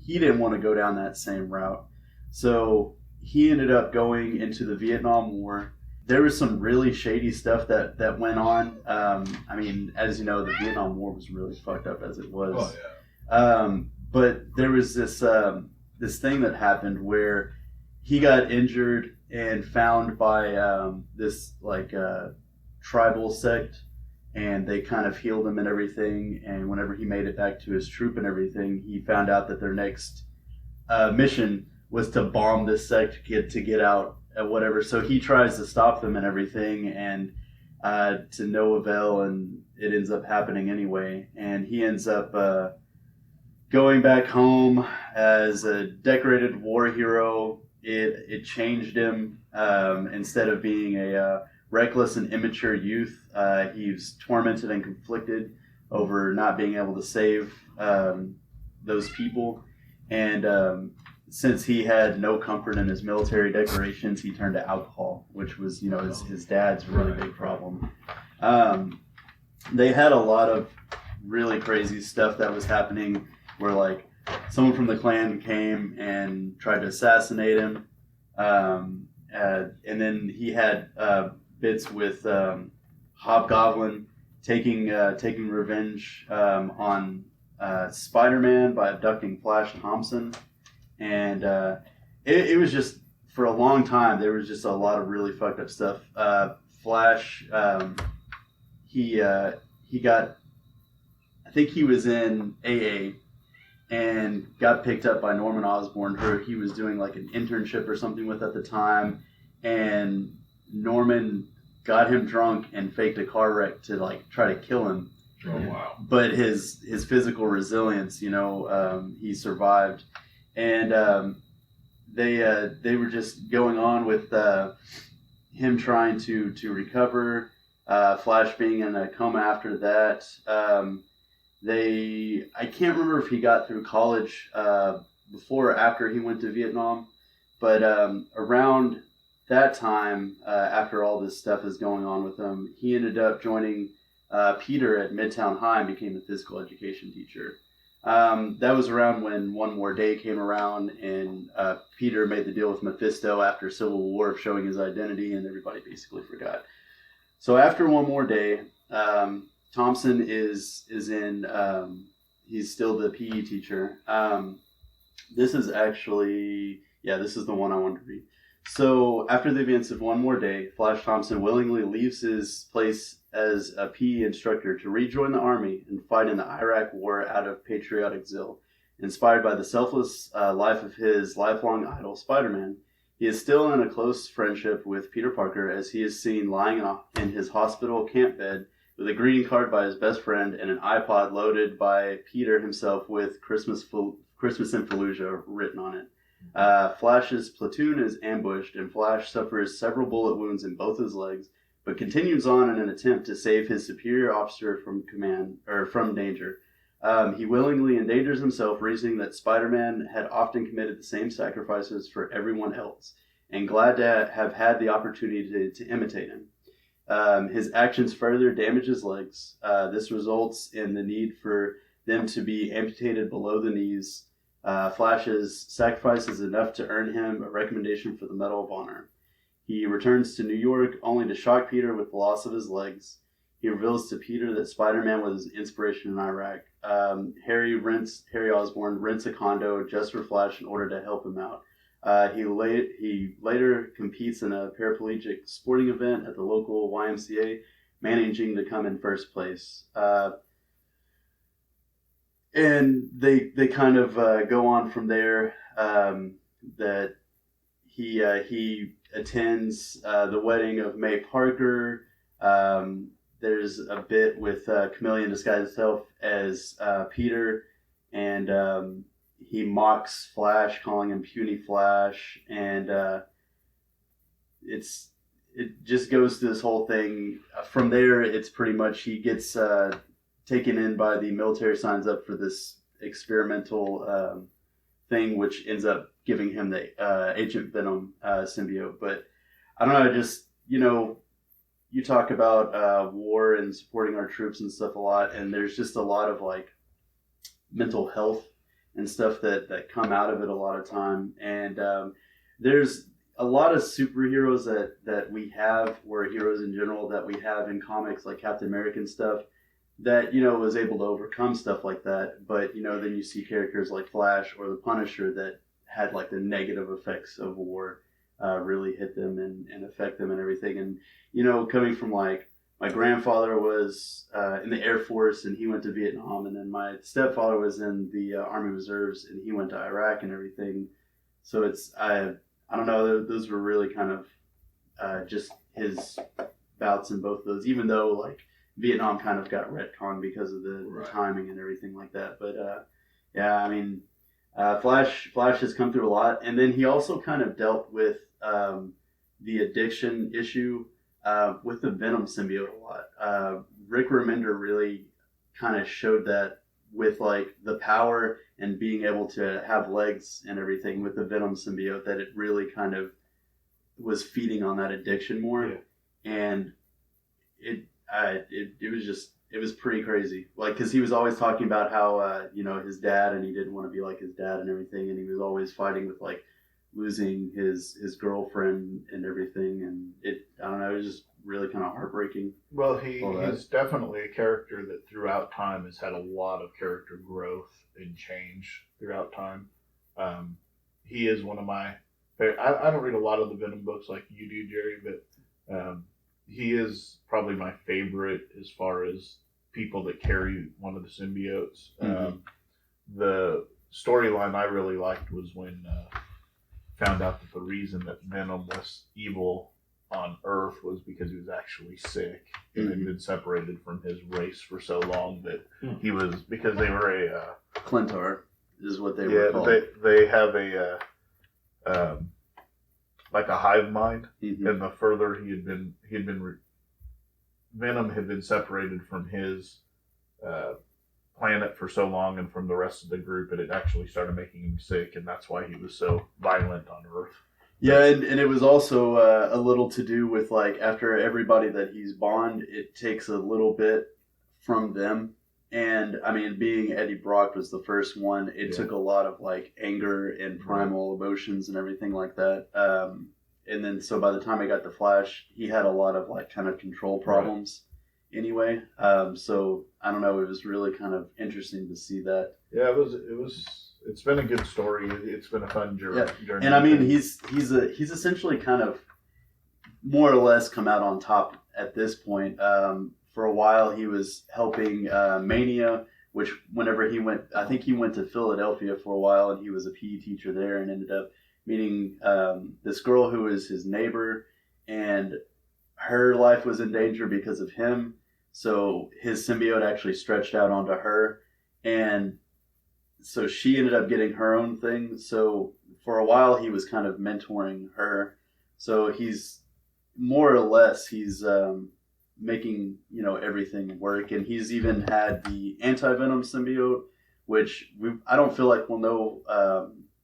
he didn't want to go down that same route. So he ended up going into the Vietnam War. There was some really shady stuff that went on. I mean, as you know, the Vietnam War was really fucked up as it was. Oh, yeah. But there was this thing that happened where he got injured and found by this tribal sect, and they kind of healed him and everything. And whenever he made it back to his troop and everything, he found out that their next mission was to bomb this sect to get out at whatever. So he tries to stop them and everything, and to no avail, and it ends up happening anyway. And he ends up going back home as a decorated war hero. It changed him. Instead of being a reckless and immature youth, he was tormented and conflicted over not being able to save those people. And since he had no comfort in his military decorations, he turned to alcohol, which was, his dad's really big problem. They had a lot of really crazy stuff that was happening where, like, someone from the Klan came and tried to assassinate him. And then he had bits with Hobgoblin taking revenge on Spider-Man by abducting Flash Thompson. And it was just, for a long time, there was just a lot of really fucked up stuff. Flash, he got, I think he was in AA and got picked up by Norman Osborn, who he was doing like an internship or something with at the time. And Norman got him drunk and faked a car wreck to like try to kill him. Oh, wow. But his physical resilience, he survived. And they were just going on with him trying to recover. Flash being in a coma after that. I can't remember if he got through college before or after he went to Vietnam, but around that time, after all this stuff is going on with him, he ended up joining Peter at Midtown High and became a physical education teacher. That was around when One More Day came around, and Peter made the deal with Mephisto after Civil War of showing his identity, and everybody basically forgot. So after One More Day, Thompson is in, he's still the PE teacher. This is actually, this is the one I wanted to read. So after the events of One More Day, Flash Thompson willingly leaves his place as a PE instructor to rejoin the army and fight in the Iraq War out of patriotic zeal. Inspired by the selfless life of his lifelong idol, Spider-Man, he is still in a close friendship with Peter Parker, as he is seen lying in his hospital camp bed with a greeting card by his best friend and an iPod loaded by Peter himself with Christmas in Fallujah written on it. Flash's platoon is ambushed, and Flash suffers several bullet wounds in both his legs, but continues on in an attempt to save his superior officer from danger. He willingly endangers himself, reasoning that Spider-Man had often committed the same sacrifices for everyone else, and glad to have had the opportunity to imitate him. His actions further damage his legs. This results in the need for them to be amputated below the knees. Flash's sacrifice is enough to earn him a recommendation for the Medal of Honor. He returns to New York only to shock Peter with the loss of his legs. He reveals to Peter that Spider-Man was his inspiration in Iraq. Harry Osborn rents a condo just for Flash in order to help him out. He later competes in a paraplegic sporting event at the local YMCA, managing to come in first place. And they kind of go on from there, that he attends the wedding of May Parker. There's a bit with Chameleon disguised himself as Peter, and he mocks Flash, calling him puny Flash, and it just goes to this whole thing. From there, it's pretty much he gets taken in by the military, signs up for this experimental thing, which ends up giving him the Agent Venom symbiote. But I don't know, just, you talk about war and supporting our troops and stuff a lot, and there's just a lot of like mental health and stuff that come out of it a lot of time. And there's a lot of superheroes that we have, or heroes in general that we have in comics, like Captain America and stuff, that, was able to overcome stuff like that. But, then you see characters like Flash or the Punisher that had like the negative effects of war really hit them and affect them and everything. And, coming from like, my grandfather was in the Air Force and he went to Vietnam, and then my stepfather was in the Army Reserves and he went to Iraq and everything. So I don't know, those were really kind of just his bouts in both of those, even though like Vietnam kind of got retconned because of the timing and everything like that. But yeah, I mean, Flash has come through a lot, and then he also kind of dealt with the addiction issue with the Venom symbiote a lot. Rick Remender really kind of showed that with like the power and being able to have legs and everything with the Venom symbiote, that it really kind of was feeding on that addiction more. Yeah. And it was pretty crazy. Like, cause he was always talking about how, his dad, and he didn't want to be like his dad and everything. And he was always fighting with like losing his girlfriend and everything. And I don't know, it was just really kind of heartbreaking. Well, he's definitely a character that throughout time has had a lot of character growth and change throughout time. He is one of my favorite. I don't read a lot of the Venom books like you do, Jerry, but he is probably my favorite as far as people that carry one of the symbiotes. Mm-hmm. The storyline I really liked was when found out that the reason that Venom was evil on Earth was because he was actually sick and had been separated from his race for so long that he was, because they were a Clintar is what they were called. They have a like a hive mind, and the further Venom had been separated from his planet for so long and from the rest of the group, and it actually started making him sick, and that's why he was so violent on Earth. Yeah, and it was also a little to do with, like, after everybody that he's Bond, it takes a little bit from them. And, I mean, being Eddie Brock was the first one, it took a lot of, like, anger and primal emotions and everything like that. And then, so by the time I got to Flash, he had a lot of, like, kind of control problems anyway. So, I don't know, it was really kind of interesting to see that. Yeah, it's been a good story. It's been a fun journey. Yeah. And I mean, he's essentially kind of more or less come out on top at this point. For a while, he was helping Mania, which whenever he went, I think he went to Philadelphia for a while, and he was a PE teacher there, and ended up meeting this girl who was his neighbor, and her life was in danger because of him. So his symbiote actually stretched out onto her, and so she ended up getting her own thing. So for a while, he was kind of mentoring her. So he's more or less, he's making, everything work. And he's even had the anti-venom symbiote, which I don't feel like we'll know.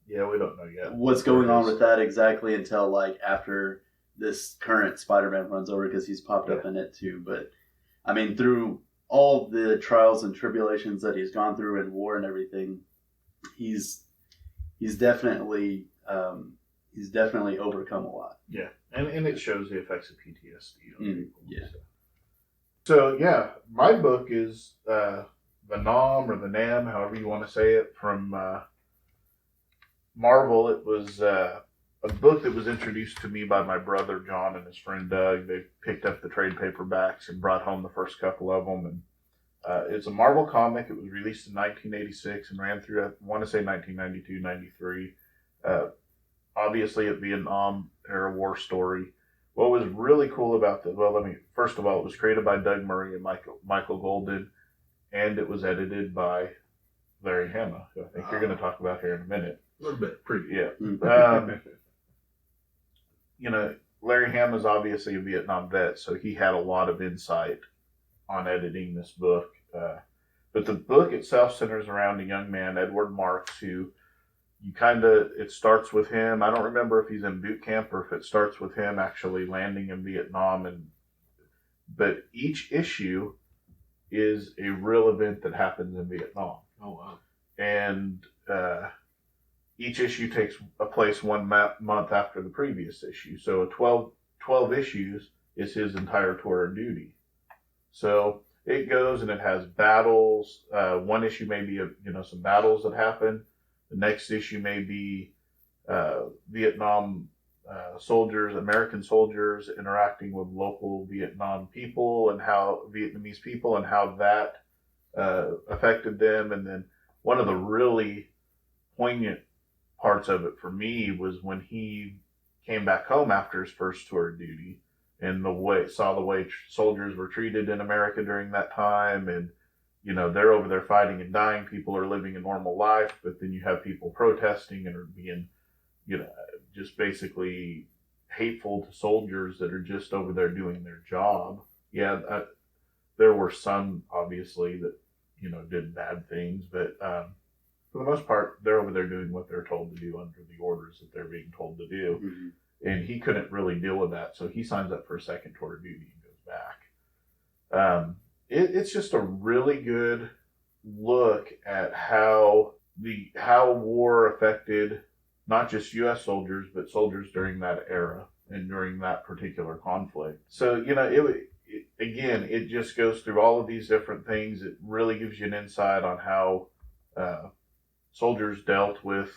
We don't know yet what's going on with that exactly until like after this current Spider-Man runs over, because he's popped up in it too. But I mean, through all the trials and tribulations that he's gone through in war and everything, he's definitely overcome a lot. Yeah, and it shows the effects of PTSD on people. Yeah. So yeah, my book is the Nam or the Nam, however you want to say it, from Marvel. It was a book that was introduced to me by my brother John and his friend Doug. They picked up the trade paperbacks and brought home the first couple of them. And it's a Marvel comic. It was released in 1986 and ran through, I want to say 1992, 93. Obviously a Vietnam era war story. What was really cool about first of all, it was created by Doug Murray and Michael Golden, and it was edited by Larry Hama, who I think you're going to talk about here in a minute. A little bit, pretty. Yeah. You know, Larry Hama is obviously a Vietnam vet, so he had a lot of insight on editing this book. But the book itself centers around a young man, Edward Marks, who it starts with him. I don't remember if he's in boot camp or if it starts with him actually landing in Vietnam. But each issue is a real event that happens in Vietnam. Oh, wow. And each issue takes place 1 month after the previous issue. So 12 issues is his entire tour of duty. So it goes and it has battles. One issue may be some battles that happen. The next issue may be Vietnam soldiers, American soldiers interacting with local Vietnam people and how Vietnamese people and how that affected them. And then one of the really poignant parts of it for me was when he came back home after his first tour of duty and saw the way soldiers were treated in America during that time. And, they're over there fighting and dying. People are living a normal life, but then you have people protesting and are being, just basically hateful to soldiers that are just over there doing their job. Yeah, there were some, obviously, that, did bad things, but for the most part, they're over there doing what they're told to do under the orders that they're being told to do. Mm-hmm. And he couldn't really deal with that, so he signs up for a second tour of duty and goes back. It's just a really good look at how war affected not just U.S. soldiers, but soldiers during that era and during that particular conflict. So, it just goes through all of these different things. It really gives you an insight on how soldiers dealt with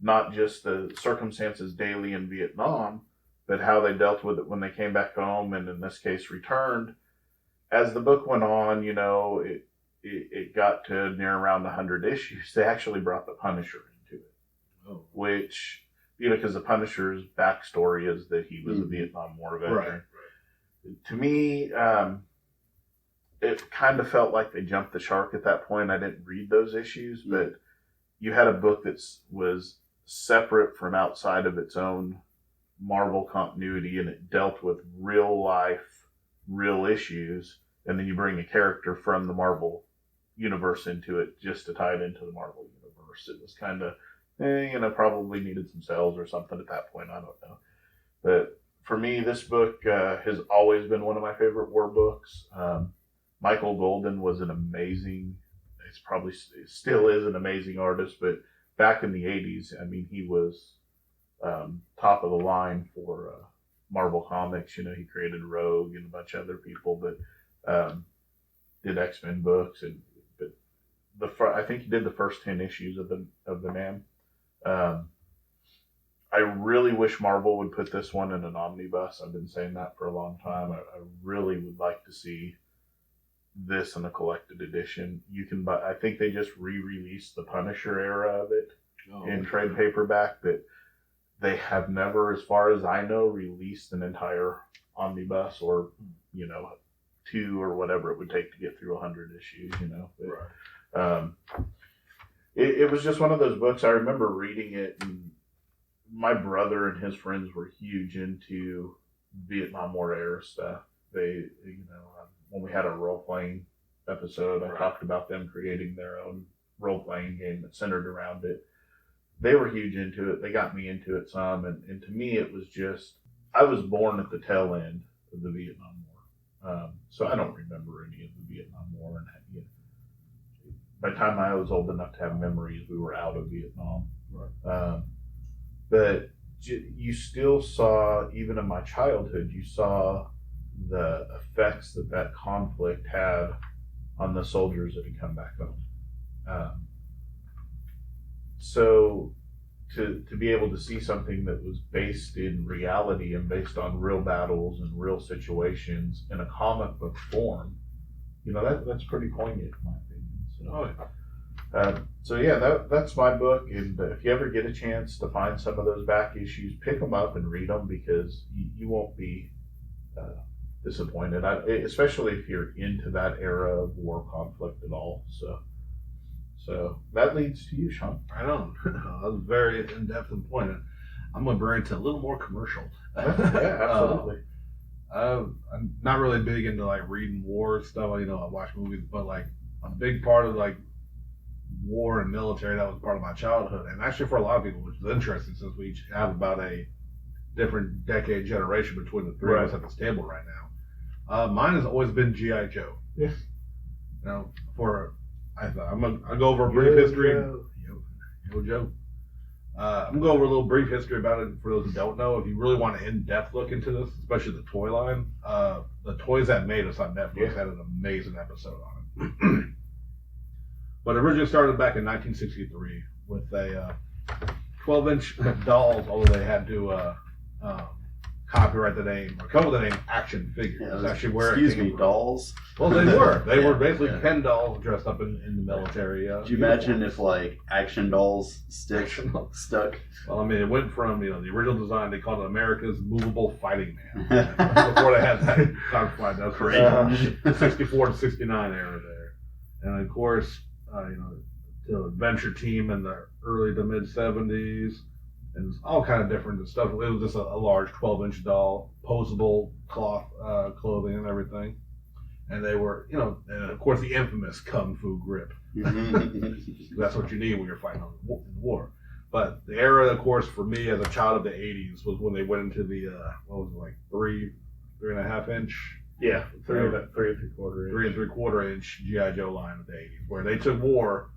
not just the circumstances daily in Vietnam, but how they dealt with it when they came back home and in this case returned. As the book went on, it got to near around 100 issues. They actually brought the Punisher into it, which, because the Punisher's backstory is that he was a Vietnam War veteran. Right. To me, it kind of felt like they jumped the shark at that point. I didn't read those issues, but you had a book that was separate from outside of its own Marvel continuity, and it dealt with real life, real issues, and then you bring a character from the Marvel universe into it just to tie it into the Marvel universe. It was kind of, probably needed some sales or something at that point. I don't know. But for me, this book has always been one of my favorite war books. Michael Golden was an amazing, still is an amazing artist, but back in the 80s, he was top of the line for Marvel Comics. He created Rogue and a bunch of other people, but did X-Men books, but I think he did the first 10 issues of the Man. I really wish Marvel would put this one in an omnibus. I've been saying that for a long time. I really would like to see this in a collected edition. You can buy. I think they just re-released the Punisher era of it in trade paperback, but they have never, as far as I know, released an entire omnibus or 2 or whatever it would take to get through 100 issues. But, right. It was just one of those books. I remember reading it, and my brother and his friends were huge into Vietnam War era stuff. They, when we had a role-playing episode, I talked about them creating their own role-playing game that centered around it. They were huge into it. They got me into it some, and to me it was just, I was born at the tail end of the Vietnam War. So I don't remember any of the Vietnam War. And by the time I was old enough to have memories, we were out of Vietnam. Right. But you still saw, even in my childhood, you saw the effects that conflict had on the soldiers that had come back home. So to be able to see something that was based in reality and based on real battles and real situations in a comic book form, that's pretty poignant in my opinion. So, that's my book. And if you ever get a chance to find some of those back issues, pick them up and read them, because you won't be disappointed, especially if you're into that era of war conflict at all. So So that leads to you, Sean. I know. I was very in-depth and pointed. I'm going to bring it to a little more commercial. Yeah, absolutely. I'm not really big into like reading war stuff. I watch movies, but like a big part of like war and military, that was part of my childhood. And actually for a lot of people, which is interesting since we each have about a different decade generation between the three of us at this table right now. Mine has always been G.I. Joe. Yeah. I'm gonna go over a brief history. Yo, Joe. I'm gonna go over a little brief history about it for those who don't know. If you really want an in-depth look into this, especially the toy line, the Toys That Made Us on Netflix had an amazing episode on it. But it originally started back in 1963 with a 12-inch dolls, although they had to copyright the name or come up with the name action figures. Yeah, That's actually where excuse it came me, from. dolls. Well, they were. They were basically yeah. Ken dolls dressed up in the military. Could you imagine if like action dolls stuck? Well, I mean, it went from the original design. They called it America's Movable Fighting Man before they had that codified. That was the 64 to 69 era there, and of course, the Adventure Team in the early to mid 70s. And all kind of different stuff. It was just a large 12-inch doll, posable cloth clothing and everything. And they were, and of course the infamous Kung Fu grip. That's what you need when you're fighting in war. But the era, of course, for me as a child of the 80s was when they went into the, what was it, like 3.5 inch? Yeah, 3 and 3/4 inch. 3 3/4 inch G.I. Joe line of the 80s, where they took war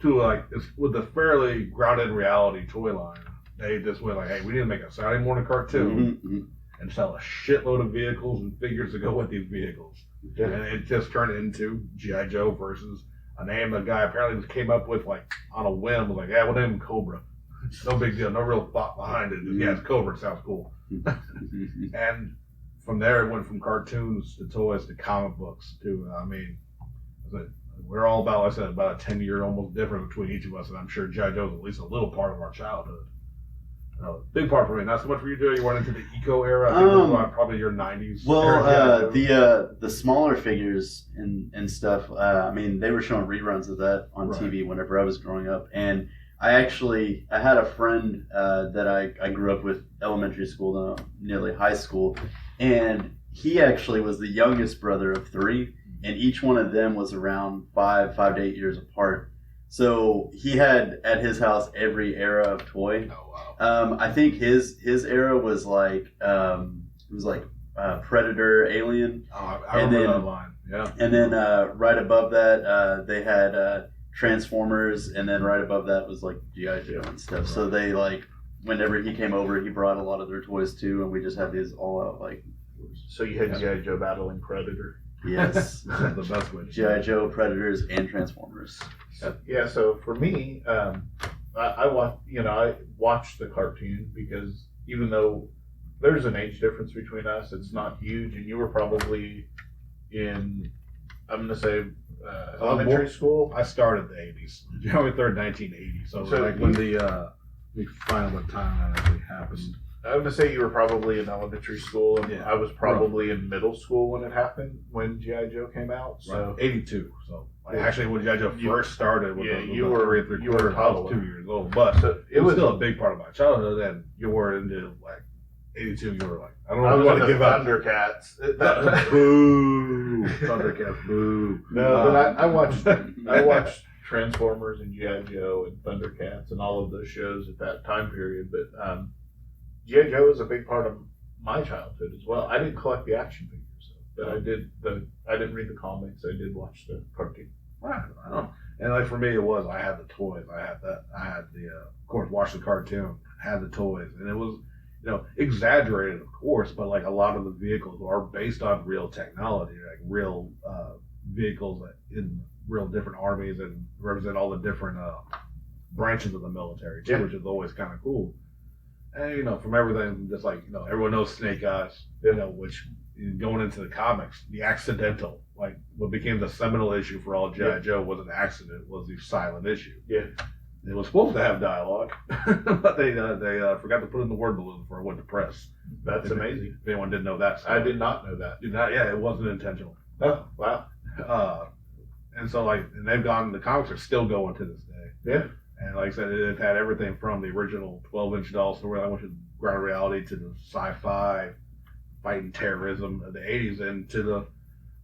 to with a fairly grounded reality toy line. They just went like, hey, we need to make a Saturday morning cartoon and sell a shitload of vehicles and figures to go with these vehicles. Yeah. And it just turned into G.I. Joe versus a name the guy apparently just came up with like on a whim. Was like, yeah, we'll name him Cobra. No big deal. No real thought behind it. Just, yeah, it's Cobra. It sounds cool. And from there, it went from cartoons to toys to comic books to, we're all about, like I said, about a 10-year almost difference between each of us. And I'm sure G.I. Joe is at least a little part of our childhood. Big part for me, not so much for you, Joe. You went into the eco era. I think it was probably your 90s. Well, the smaller figures and stuff. They were showing reruns of that on TV whenever I was growing up, and I had a friend that I grew up with elementary school, nearly high school, and he actually was the youngest brother of 3, and each one of them was around 5 to 8 years apart. So he had at his house every era of toy. Oh wow! I think his era was like Predator, Alien. Oh, I remember that line. Yeah. And then right above that they had Transformers, and then right above that was like G.I. Joe and stuff. Right. So they whenever he came over, he brought a lot of their toys too, and we just had these all out like. So you had G.I. Joe battling Predator. Yes. The best way. G.I. Joe, Predators, and Transformers. Yeah, so for me, I watched the cartoon because even though there's an age difference between us, it's not huge, and you were probably in, I'm going to say, elementary school. I started the 80s, January 3rd, 1980. So like when we find out what time that actually happened. I would say you were probably in elementary school, and I was probably in middle school when it happened, when G.I. Joe came out. So 82. So actually, when G.I. Joe first started, you were 3 3/4. I was 2 years old, but it was still a big part of my childhood. And you were into like 82. You were like, I don't know what to give up. Thundercats. Boo! Thundercats. Boo! No, but I watched Transformers and G.I. Joe and Thundercats and all of those shows at that time period, but. G.I. Joe is a big part of my childhood as well. I didn't collect the action figures, but I didn't read the comics. I did watch the cartoon. I don't know. And like for me, it was I had the toys. I had the of course watched the cartoon, had the toys, and it was exaggerated of course, but like a lot of the vehicles are based on real technology, like real vehicles in real different armies and represent all the different branches of the military too, which is always kind of cool. And from everything, just like everyone knows Snake Eyes, which going into the comics, the accidental, like what became the seminal issue for all G.I. Joe was an accident, was the silent issue. Yeah, it was supposed to have dialogue, but they forgot to put in the word balloon before it went to press. That's amazing. If anyone didn't know that, I did not know that. Yeah, it wasn't intentional. Oh wow. And so and they've gone. The comics are still going to this day. Yeah. And like I said, it had everything from the original 12-inch doll story, which is ground reality, to the sci-fi fighting terrorism of the 80s, and to the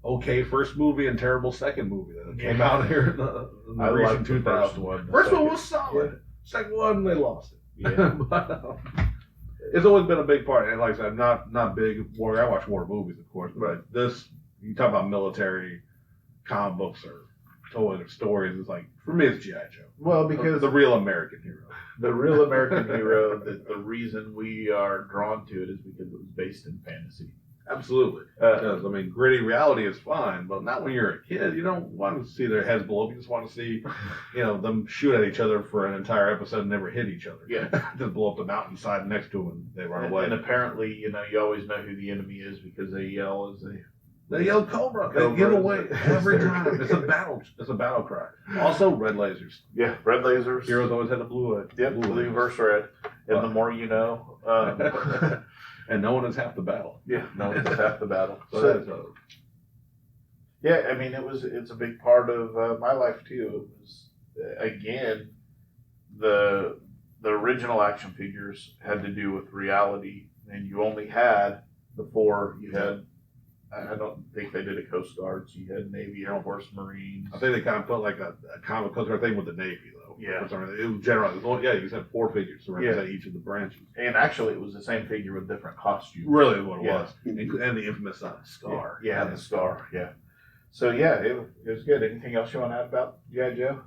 okay first movie and terrible second movie that came out here in the recent 2000s. one. First one was solid. Yeah. Second one, they lost it. Yeah. But, it's always been a big part. And like I said, not big war. I watch war movies, of course, but this, you talk about military comic books or toys or stories, it's like, for me, it's G.I. Joe. Well, because the real American hero. The real American hero, the reason we are drawn to it is because it was based in fantasy. Absolutely. Because, I mean, gritty reality is fine, but not when you're a kid. You don't want to see their heads blow up. You just want to see, them shoot at each other for an entire episode and never hit each other. Yeah. Just blow up the mountainside next to them and they run away. And apparently, you always know who the enemy is because they yell They yell Cobra. They give away every time. It's a battle cry. Also, red lasers. Yeah, red lasers. Heroes always had a blue. Yep, blue versus red. And the more you know. And no one is half the battle. Yeah, no one is half the battle. So yeah, I mean, it's a big part of my life too. It was, again, the original action figures had to do with reality, and you only had the four. You had, I don't think they did a Coast Guard, so you had Navy, Air Force, Marines. I think they kind of put like a comic Coast Guard thing with the Navy, though. Yeah. It was general. You just had 4 figures to represent each of the branches. And actually, it was the same figure with different costumes. Really, what it was. And the infamous scar. Yeah, the scar. Yeah. So, yeah, it was good. Anything else you want to add about G.I. Joe?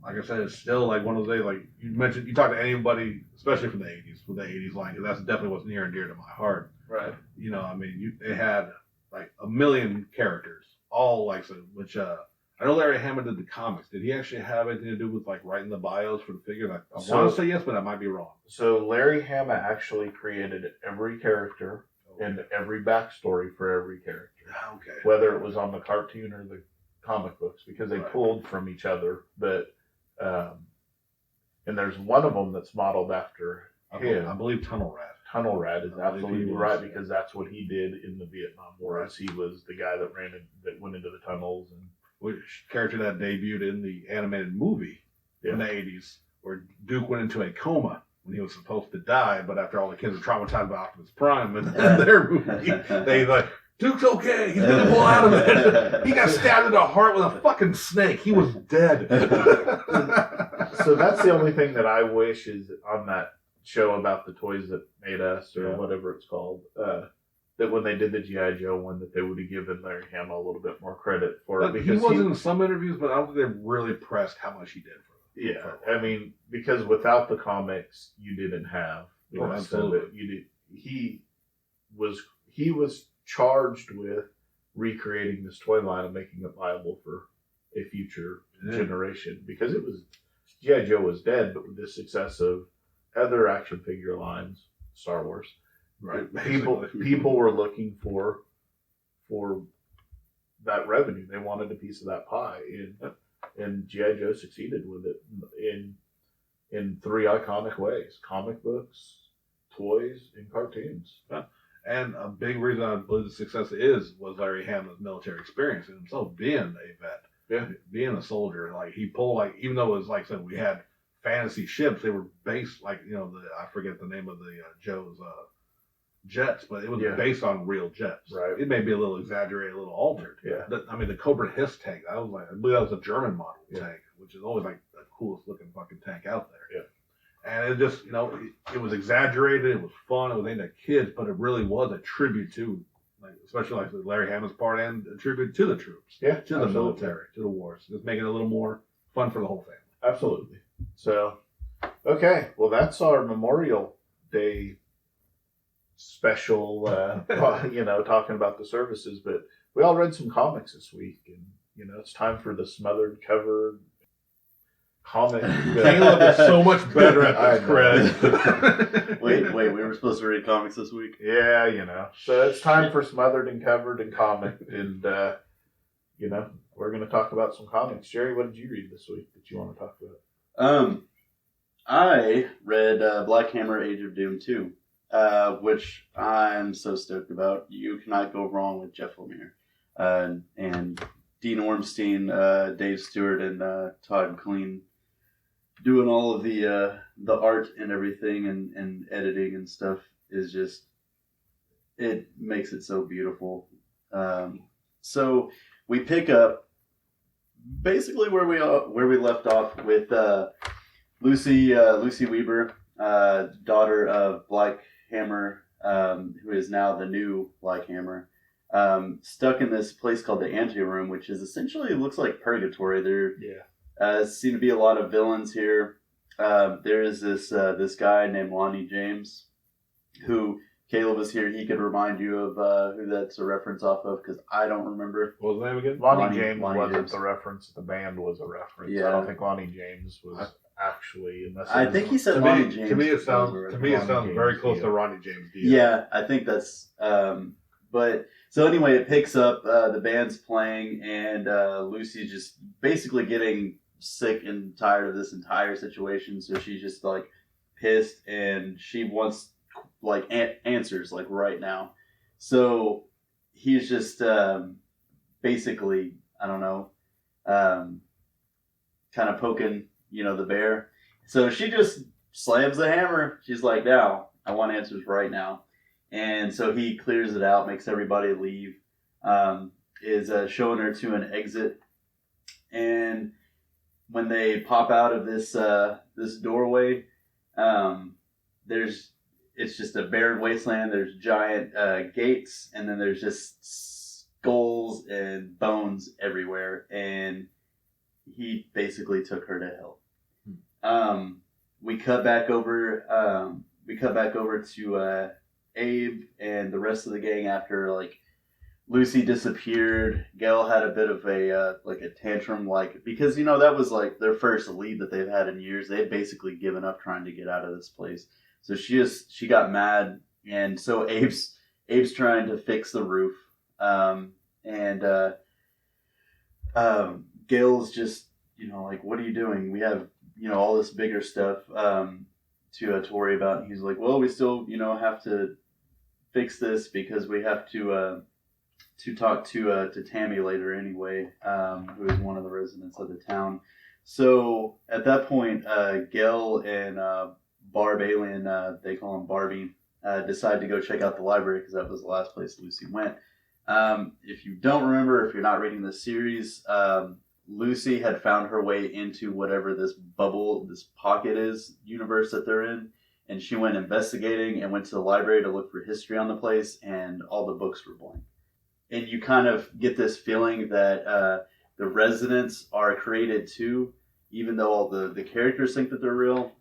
Like I said, it's still like one of those days, like you mentioned, you talk to anybody, especially from the 80s, with the 80s line, because that's definitely what's near and dear to my heart. Right. They had like a million characters, all like, so, which, I know Larry Hammond did the comics. Did he actually have anything to do with like writing the bios for the figure? I want to say yes, but I might be wrong. So Larry Hammond actually created every character and every backstory for every character. Okay. Whether it was on the cartoon or the comic books, because they pulled from each other. But and there's one of them that's modeled after him. I believe Tunnel Rat. Tunnel Rat is absolutely right, because that's what he did in the Vietnam War. As he was the guy that went into the tunnels, and which character that debuted in the animated movie in the 80s, where Duke went into a coma when he was supposed to die, but after all the kids were traumatized by Optimus Prime in their movie, they like, Duke's okay, he's gonna pull out of it. He got stabbed in the heart with a fucking snake. He was dead. So that's the only thing that I wish is on that show about the toys that made us, or whatever it's called, that when they did the G.I. Joe one, that they would have given Larry Hamill a little bit more credit for it. Because he was in some interviews, but I don't think they really pressed how much he did for it. Yeah, I mean, because without the comics, you didn't have the rest of it. He was charged with recreating this toy line and making it viable for a future generation, because it was G.I. Joe was dead, but with the success of other action figure lines, Star Wars. Right. People were looking for that revenue. They wanted a piece of that pie, and G.I. Joe succeeded with it in 3 iconic ways: comic books, toys, and cartoons. Yeah. And a big reason I believe the success was Larry Hamill's military experience and himself being a vet, being a soldier. Like he pulled, like, even though it was like I said, we had fantasy ships, they were based like I forget the name of the Joe's jets, but it was based on real jets. Right. It may be a little exaggerated, a little altered. Yeah. The Cobra Hiss tank, I believe that was a German model tank, which is always like the coolest looking fucking tank out there. Yeah. And it just, it was exaggerated, it was fun, it was aimed at kids, but it really was a tribute to, like, especially like the Larry Hammond's part, and a tribute to the troops, to the military, to the wars, just making it a little more fun for the whole family. Absolutely. So, okay, well, that's our Memorial Day special, talking about the services, but we all read some comics this week, and, it's time for the smothered, covered comic. Caleb is so much better at this, Craig. Wait, we were supposed to read comics this week? Yeah, So it's time for smothered and covered and comic, and, we're going to talk about some comics. Jerry, what did you read this week that you want to talk about? I read Black Hammer Age of Doom 2, which I'm so stoked about. You cannot go wrong with Jeff Lemire. And Dean Ormstein, Dave Stewart, and Todd Clean doing all of the art and everything and editing and stuff is just, it makes it so beautiful. So we pick up basically where we left off with Lucy Weber, daughter of Black Hammer, who is now the new Black Hammer, stuck in this place called the Anteroom, which is essentially looks like purgatory. There seem to be a lot of villains here. There is this guy named Lonnie James, who Caleb was here. He could remind you of who that's a reference off of, because I don't remember. What was the name again? Lonnie James Lonnie wasn't James. the reference. The band was a reference. Yeah. I don't think Lonnie James was actually. Unless I think he said To Lonnie me, James. to me, it sounds Ronnie very James close Dio. to Ronnie James Dio. Yeah, I think that's. But so anyway, it picks up. The band's playing, and Lucy's just basically getting sick and tired of this entire situation. So she's just like pissed, and she wants like answers like right now. So he's just basically, I don't know, kind of poking, the bear. So she just slams the hammer. She's like, "Now, I want answers right now." And so he clears it out, makes everybody leave, is showing her to an exit. And when they pop out of this doorway, it's just a barren wasteland. There's giant gates, and then there's just skulls and bones everywhere. And he basically took her to hell. We cut back over to Abe and the rest of the gang after like Lucy disappeared. Gail had a bit of a tantrum, because that was like their first lead that they've had in years. They had basically given up trying to get out of this place. So she got mad, and so Abe's trying to fix the roof, and Gail's just like, "What are you doing? We have all this bigger stuff to worry about." And he's like, "Well, we still have to fix this because we have to talk to Tammy later anyway, who is one of the residents of the town." So at that point, Gail and Barb Alien, they call him Barbie, decide to go check out the library because that was the last place Lucy went. If you don't remember, if you're not reading the series, Lucy had found her way into whatever this bubble, this pocket is, universe that they're in, and she went investigating and went to the library to look for history on the place, and all the books were blank. And you kind of get this feeling that the residents are created too, even though all the characters think that they're real.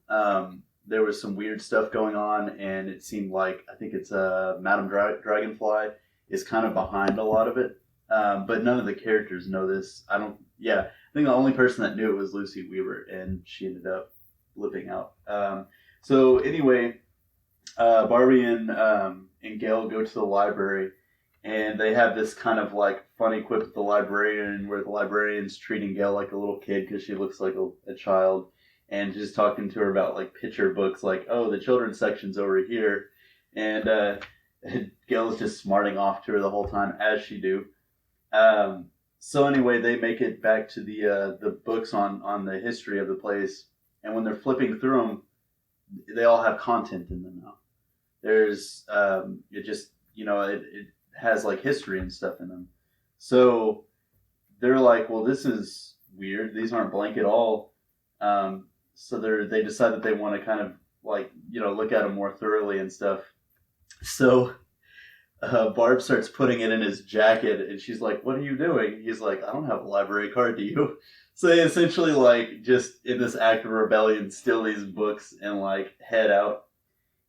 There was some weird stuff going on, and it seemed like, I think it's Madame Dragonfly is kind of behind a lot of it. But none of the characters know this. I think the only person that knew it was Lucy Weaver, and she ended up flipping out. So anyway, Barbie and Gail go to the library, and they have this kind of like funny quip with the librarian, where the librarian's treating Gail like a little kid because she looks like a child, and just talking to her about like picture books, like, "Oh, the children's section's over here," and Gail's just smarting off to her the whole time, as she do. So anyway, they make it back to the books on the history of the place, and when they're flipping through them, they all have content in them now. There's it has like history and stuff in them. So they're like, "Well, this is weird. These aren't blank at all." So they decide that they want to kind of like look at them more thoroughly and stuff. So Barb starts putting it in his jacket, and she's like, "What are you doing?" He's like, "I don't have a library card, do you?" So they essentially like just in this act of rebellion steal these books and like head out.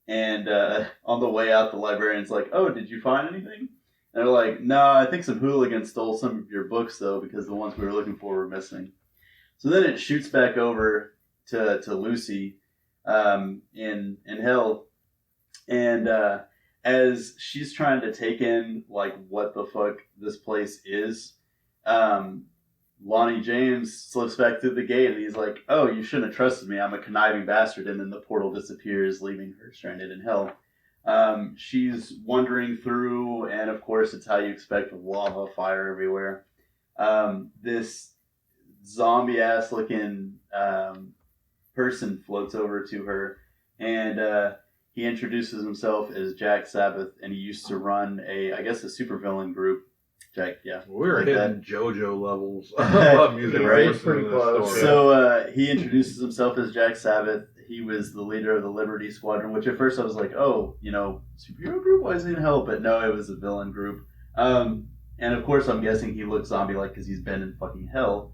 And on the way out, the librarian's like, "Oh, did you find anything?" And they're like, "No, I think some hooligans stole some of your books though, because the ones we were looking for were missing." So then it shoots back over to Lucy in hell, and as she's trying to take in like what the fuck this place is, Lonnie James slips back through the gate, and he's like, "Oh, you shouldn't have trusted me. I'm a conniving bastard." And then the portal disappears, leaving her stranded in hell. She's wandering through, and of course it's how you expect, with lava, fire everywhere. this zombie ass looking person floats over to her, and he introduces himself as Jack Sabbath, and he used to run I guess a supervillain group. Jack, yeah. We were like hitting JoJo levels of music. Right? Pretty close. So he introduces himself as Jack Sabbath. He was the leader of the Liberty Squadron, which at first I was like, oh, superhero group? Why is he in hell? But no, it was a villain group. And of course, I'm guessing he looks zombie-like because he's been in fucking hell.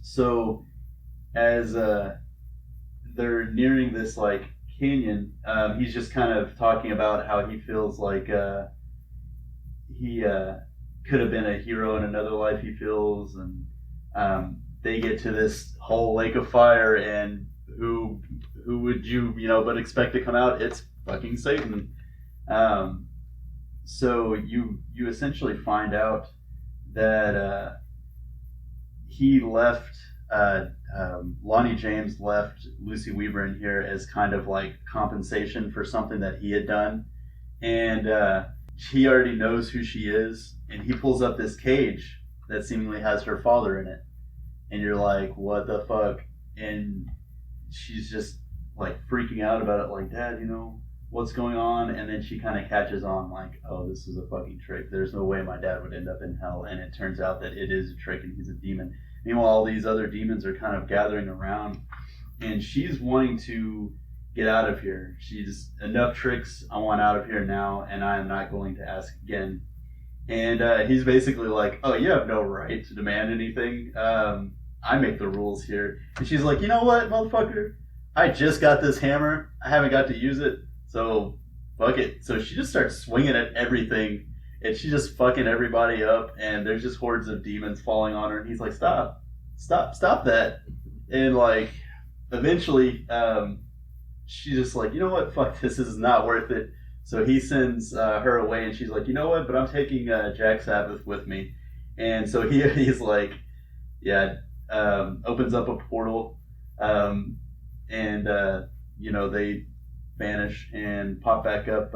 So as they're nearing this like canyon, he's just kind of talking about how he feels like he could have been a hero in another life. He feels, and they get to this whole lake of fire, and who would you but expect to come out? It's fucking Satan. So you essentially find out that he left. Lonnie James left Lucy Weaver in here as kind of like compensation for something that he had done, and he already knows who she is, and he pulls up this cage that seemingly has her father in it, and you're like, what the fuck? And she's just like freaking out about it, like, Dad, what's going on? And then she kind of catches on, like, oh, this is a fucking trick. There's no way my dad would end up in hell. And it turns out that it is a trick and he's a demon. Meanwhile, all these other demons are kind of gathering around, and she's wanting to get out of here. She's, enough tricks, I want out of here now, and I am not going to ask again. And he's basically like, oh, you have no right to demand anything. I make the rules here. And she's like, you know what, motherfucker? I just got this hammer. I haven't got to use it, so fuck it. So she just starts swinging at everything, and she's just fucking everybody up, and there's just hordes of demons falling on her, and he's like, stop that. And like, eventually, she's just like, you know what, fuck, this is not worth it. So he sends her away, and she's like, you know what, but I'm taking Jack Sabbath with me. And so he's like, yeah, opens up a portal, and they vanish and pop back up,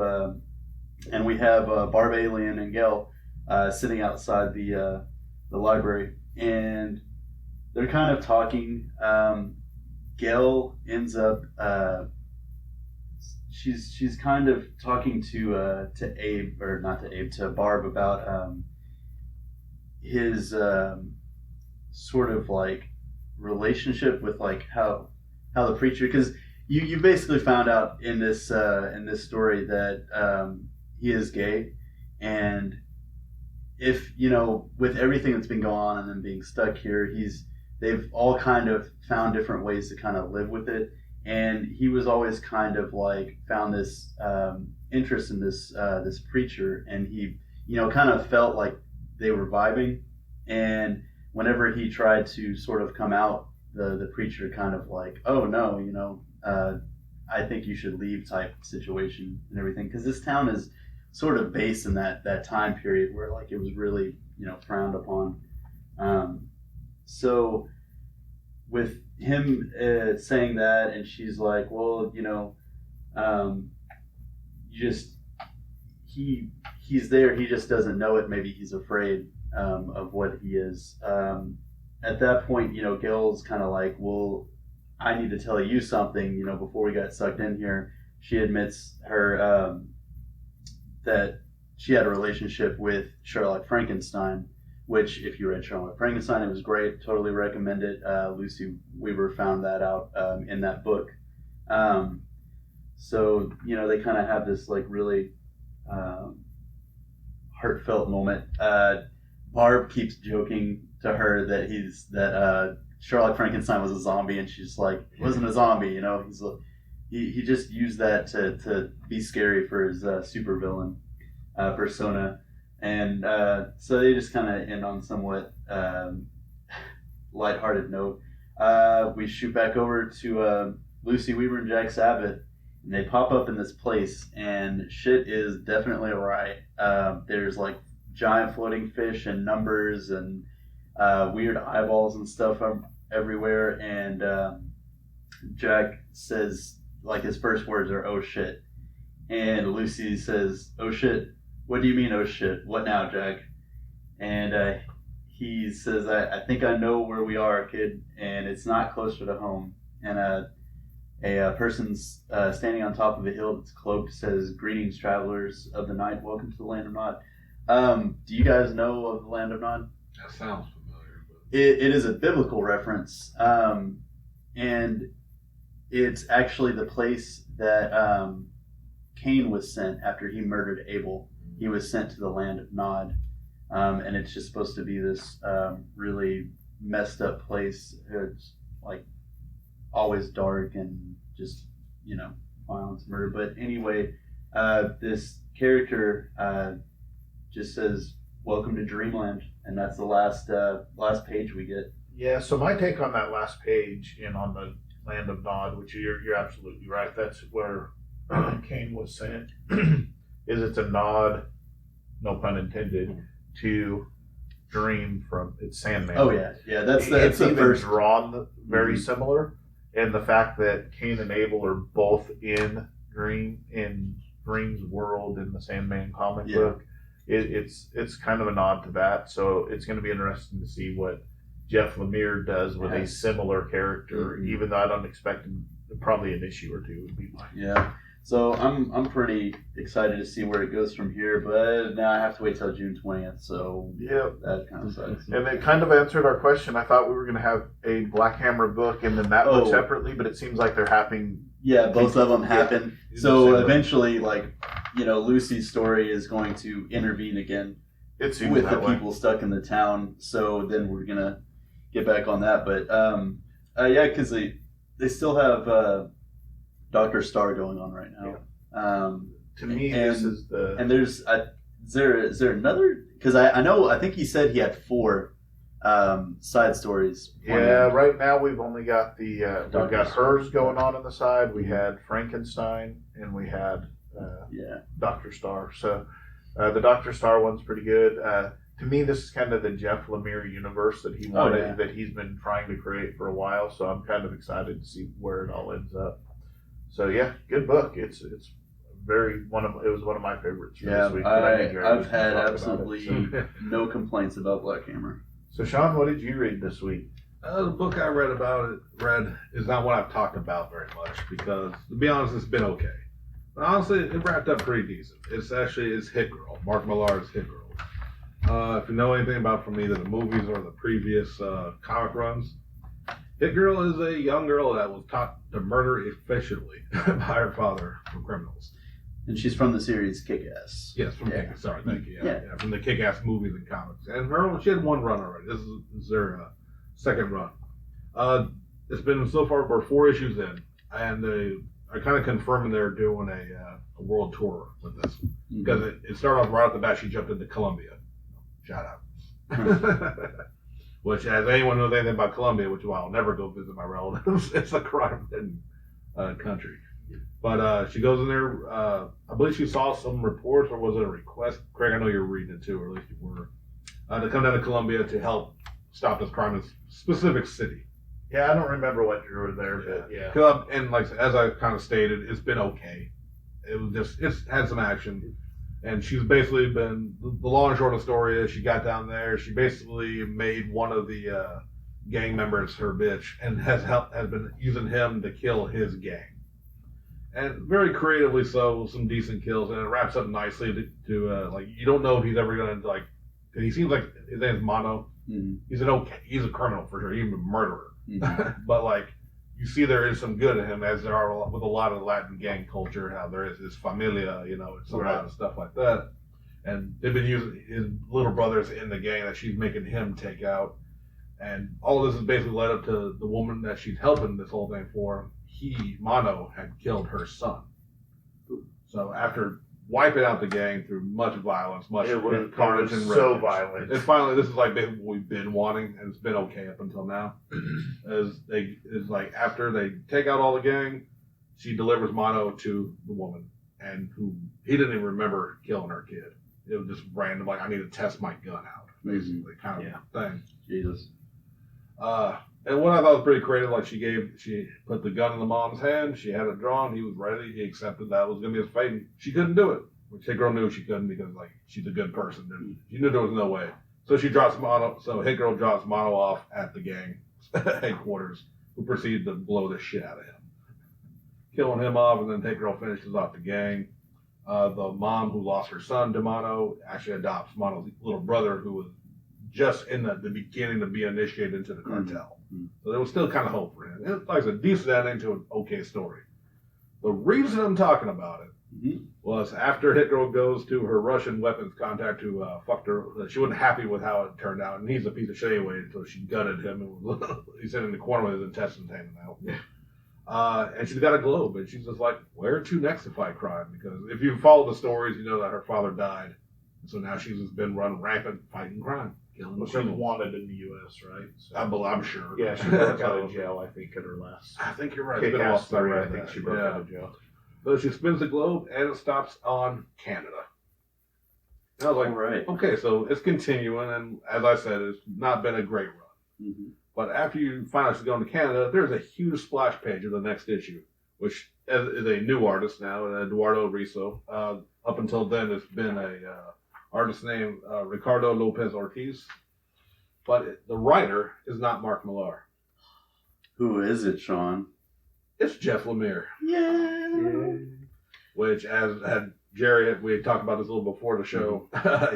and we have Barb Alien and Gel sitting outside the library, and they're kind of talking. Gel ends up she's kind of talking to Abe, or not to Abe, to Barb about his sort of like relationship with like how the preacher, because you basically found out in this story that he is gay, and if with everything that's been going on and then being stuck here, they've all kind of found different ways to kind of live with it, and he was always kind of like found this interest in this preacher, and he kind of felt like they were vibing, and whenever he tried to sort of come out, the preacher kind of like, oh no, I think you should leave type situation and everything, because this town is sort of based in that time period where like it was really frowned upon. So with him saying that, and she's like, well, he's there, he just doesn't know it, maybe he's afraid of what he is. At that point, Gail's kind of like, well, I need to tell you something, before we got sucked in here. She admits her that she had a relationship with Sherlock Frankenstein, which, if you read Sherlock Frankenstein, it was great. Totally recommend it. Lucy Weaver found that out in that book. So, they kind of have this like really heartfelt moment. Barb keeps joking to her that Sherlock Frankenstein was a zombie, and she's like, he wasn't a zombie, he just used that to be scary for his supervillain persona. And so they just kind of end on somewhat lighthearted note. We shoot back over to Lucy Weaver and Jack Sabbath, and they pop up in this place, and shit is definitely awry. There's like giant floating fish and numbers and weird eyeballs and stuff everywhere, and Jack says, like, his first words are, oh shit, and Lucy says, oh shit, what do you mean, oh shit, what now, Jack? and he says, I think I know where we are, kid, and it's not closer to home. And a person's standing on top of a hill that's cloaked says, "Greetings, travelers of the night. Welcome to the land of Nod." Do you guys know of the land of Nod? That sounds familiar. But... It is a biblical reference, and it's actually the place that Cain was sent after he murdered Abel. He was sent to the land of Nod, and it's just supposed to be this really messed up place. It's like always dark and just, violence, murder. But anyway, this character just says, "Welcome to Dreamland," and that's the last page we get. Yeah, so my take on that last page and on the land of Nod, which you're absolutely right. That's where Cain was sent. Is it's a nod, no pun intended, to Dream from it's Sandman. Oh yeah. That's it's the even first. drawn very similar, and the fact that Cain and Abel are both in Dream's world in the Sandman comic book. It's kind of a nod to that. So it's going to be interesting to see what Jeff Lemire does with a similar character, even though I don't expect him, probably an issue or two would be fine. Yeah. So I'm pretty excited to see where it goes from here, but now I have to wait till June 20th. So yeah, that kind of sucks. And it kind of answered our question. I thought we were going to have a Black Hammer book and then that book separately, but it seems like they're happening. Yeah, both of them happen. So eventually, Lucy's story is going to intervene again with the people stuck in the town. So then we're gonna get back on that. But because they still have Dr. Star going on right now. Yeah. To me, this is the there's is there another? Because I think he said he had 4 side stories. Yeah, right now we've only got we've got hers going on the side. We had Frankenstein and we had Dr. Star. So the Dr. Star one's pretty good. To me, this is kind of the Jeff Lemire universe that he wanted, that he's been trying to create for a while. So I'm kind of excited to see where it all ends up. So yeah, good book. It was one of my favorites for this week. I've had absolutely no complaints about Black Hammer. So Sean, what did you read this week? The book I read is not what I've talked about very much because, to be honest, it's been okay. But honestly, it wrapped up pretty decent. It's Hit Girl, Mark Millar's Hit Girl. If you know anything about from either the movies or the previous comic runs, Hit Girl is a young girl that was taught to murder efficiently by her father for criminals. And she's from the series Kick-Ass. Yes, from Kick-Ass. Sorry, thank you. Yeah, from the Kick-Ass movies and comics. And she had one run already. This is their second run. It's been so far, we're 4 issues in, and they are kind of confirming they're doing a world tour with this. Because it started off right off the bat, she jumped into Colombia. Shout out. Which, as anyone knows anything about Colombia, which I'll never go visit my relatives, it's a crime-ridden country. But she goes in there. I believe she saw some reports, or was it a request? Craig, I know you're reading it too, or at least you were. To come down to Colombia to help stop this crime in a specific city. Yeah, I don't remember what drew her there, but yeah. And like as I kind of stated, it's been okay. It's had some action, and she's basically been. The long and short of the story is she got down there. She basically made one of the gang members her bitch, and has been using him to kill his gang. And very creatively so, some decent kills, and it wraps up nicely to like you don't know if he's ever gonna like. He seems like his name's Mono. Mm-hmm. He's a criminal for sure, even a murderer. Mm-hmm. But like you see, there is some good in him, as there are with a lot of Latin gang culture. How there is his familia, and a lot of stuff like that. And they've been using his little brothers in the gang that she's making him take out. And all of this has basically led up to the woman that she's helping this whole thing for. Mono had killed her son. So after wiping out the gang through much violence, much carnage and so violent. And finally, this is like basically what we've been wanting, and it's been okay up until now. After they take out all the gang, she delivers Mono to the woman, and who he didn't even remember killing her kid. It was just random, like I need to test my gun out, basically kind of thing. Jesus. And what I thought was pretty creative, like she put the gun in the mom's hand, she had it drawn, he was ready, he accepted that was going to be his fate. She couldn't do it, which the girl knew she couldn't because, like, she's a good person. And she knew there was no way. So she drops Mono. So Hit Girl drops Mono off at the gang headquarters, who proceed to blow the shit out of him, killing him off, and then Hit Girl finishes off the gang. The mom who lost her son to Mono actually adopts Mono's little brother, who was just in the beginning to be initiated into the cartel. Mm-hmm. So there was still kind of hope for him. It's like a decent ending to an okay story. The reason I'm talking about it was after Hit Girl goes to her Russian weapons contact who fucked her. She wasn't happy with how it turned out, and he's a piece of shit anyway, so she gutted him. And he's sitting in the corner with his intestines hanging out. And she's got a globe, and she's just like, where to next to fight crime? Because if you follow the stories, you know that her father died. And so now she's just been running rampant fighting crime. Well, she was wanted in the U.S., right? So, I'm sure. yeah, she broke out of jail, I think, at her last. I think you're right. It's been a while Kick-Ass since I 3, read I think that. she broke out of jail. So she spins the globe, and it stops on Canada. And I was like, All right. okay, so it's continuing, and as I said, it's not been a great run. Mm-hmm. But after you find out she's going to Canada, there's a huge splash page of the next issue, which is a new artist now, Eduardo Riso. Up until then, it's been a artist named Ricardo Lopez Ortiz. But the writer is not Mark Millar. Who is it, Sean? It's Jeff Lemire. Yeah. Which, as had Jerry, we had talked about this a little before the show.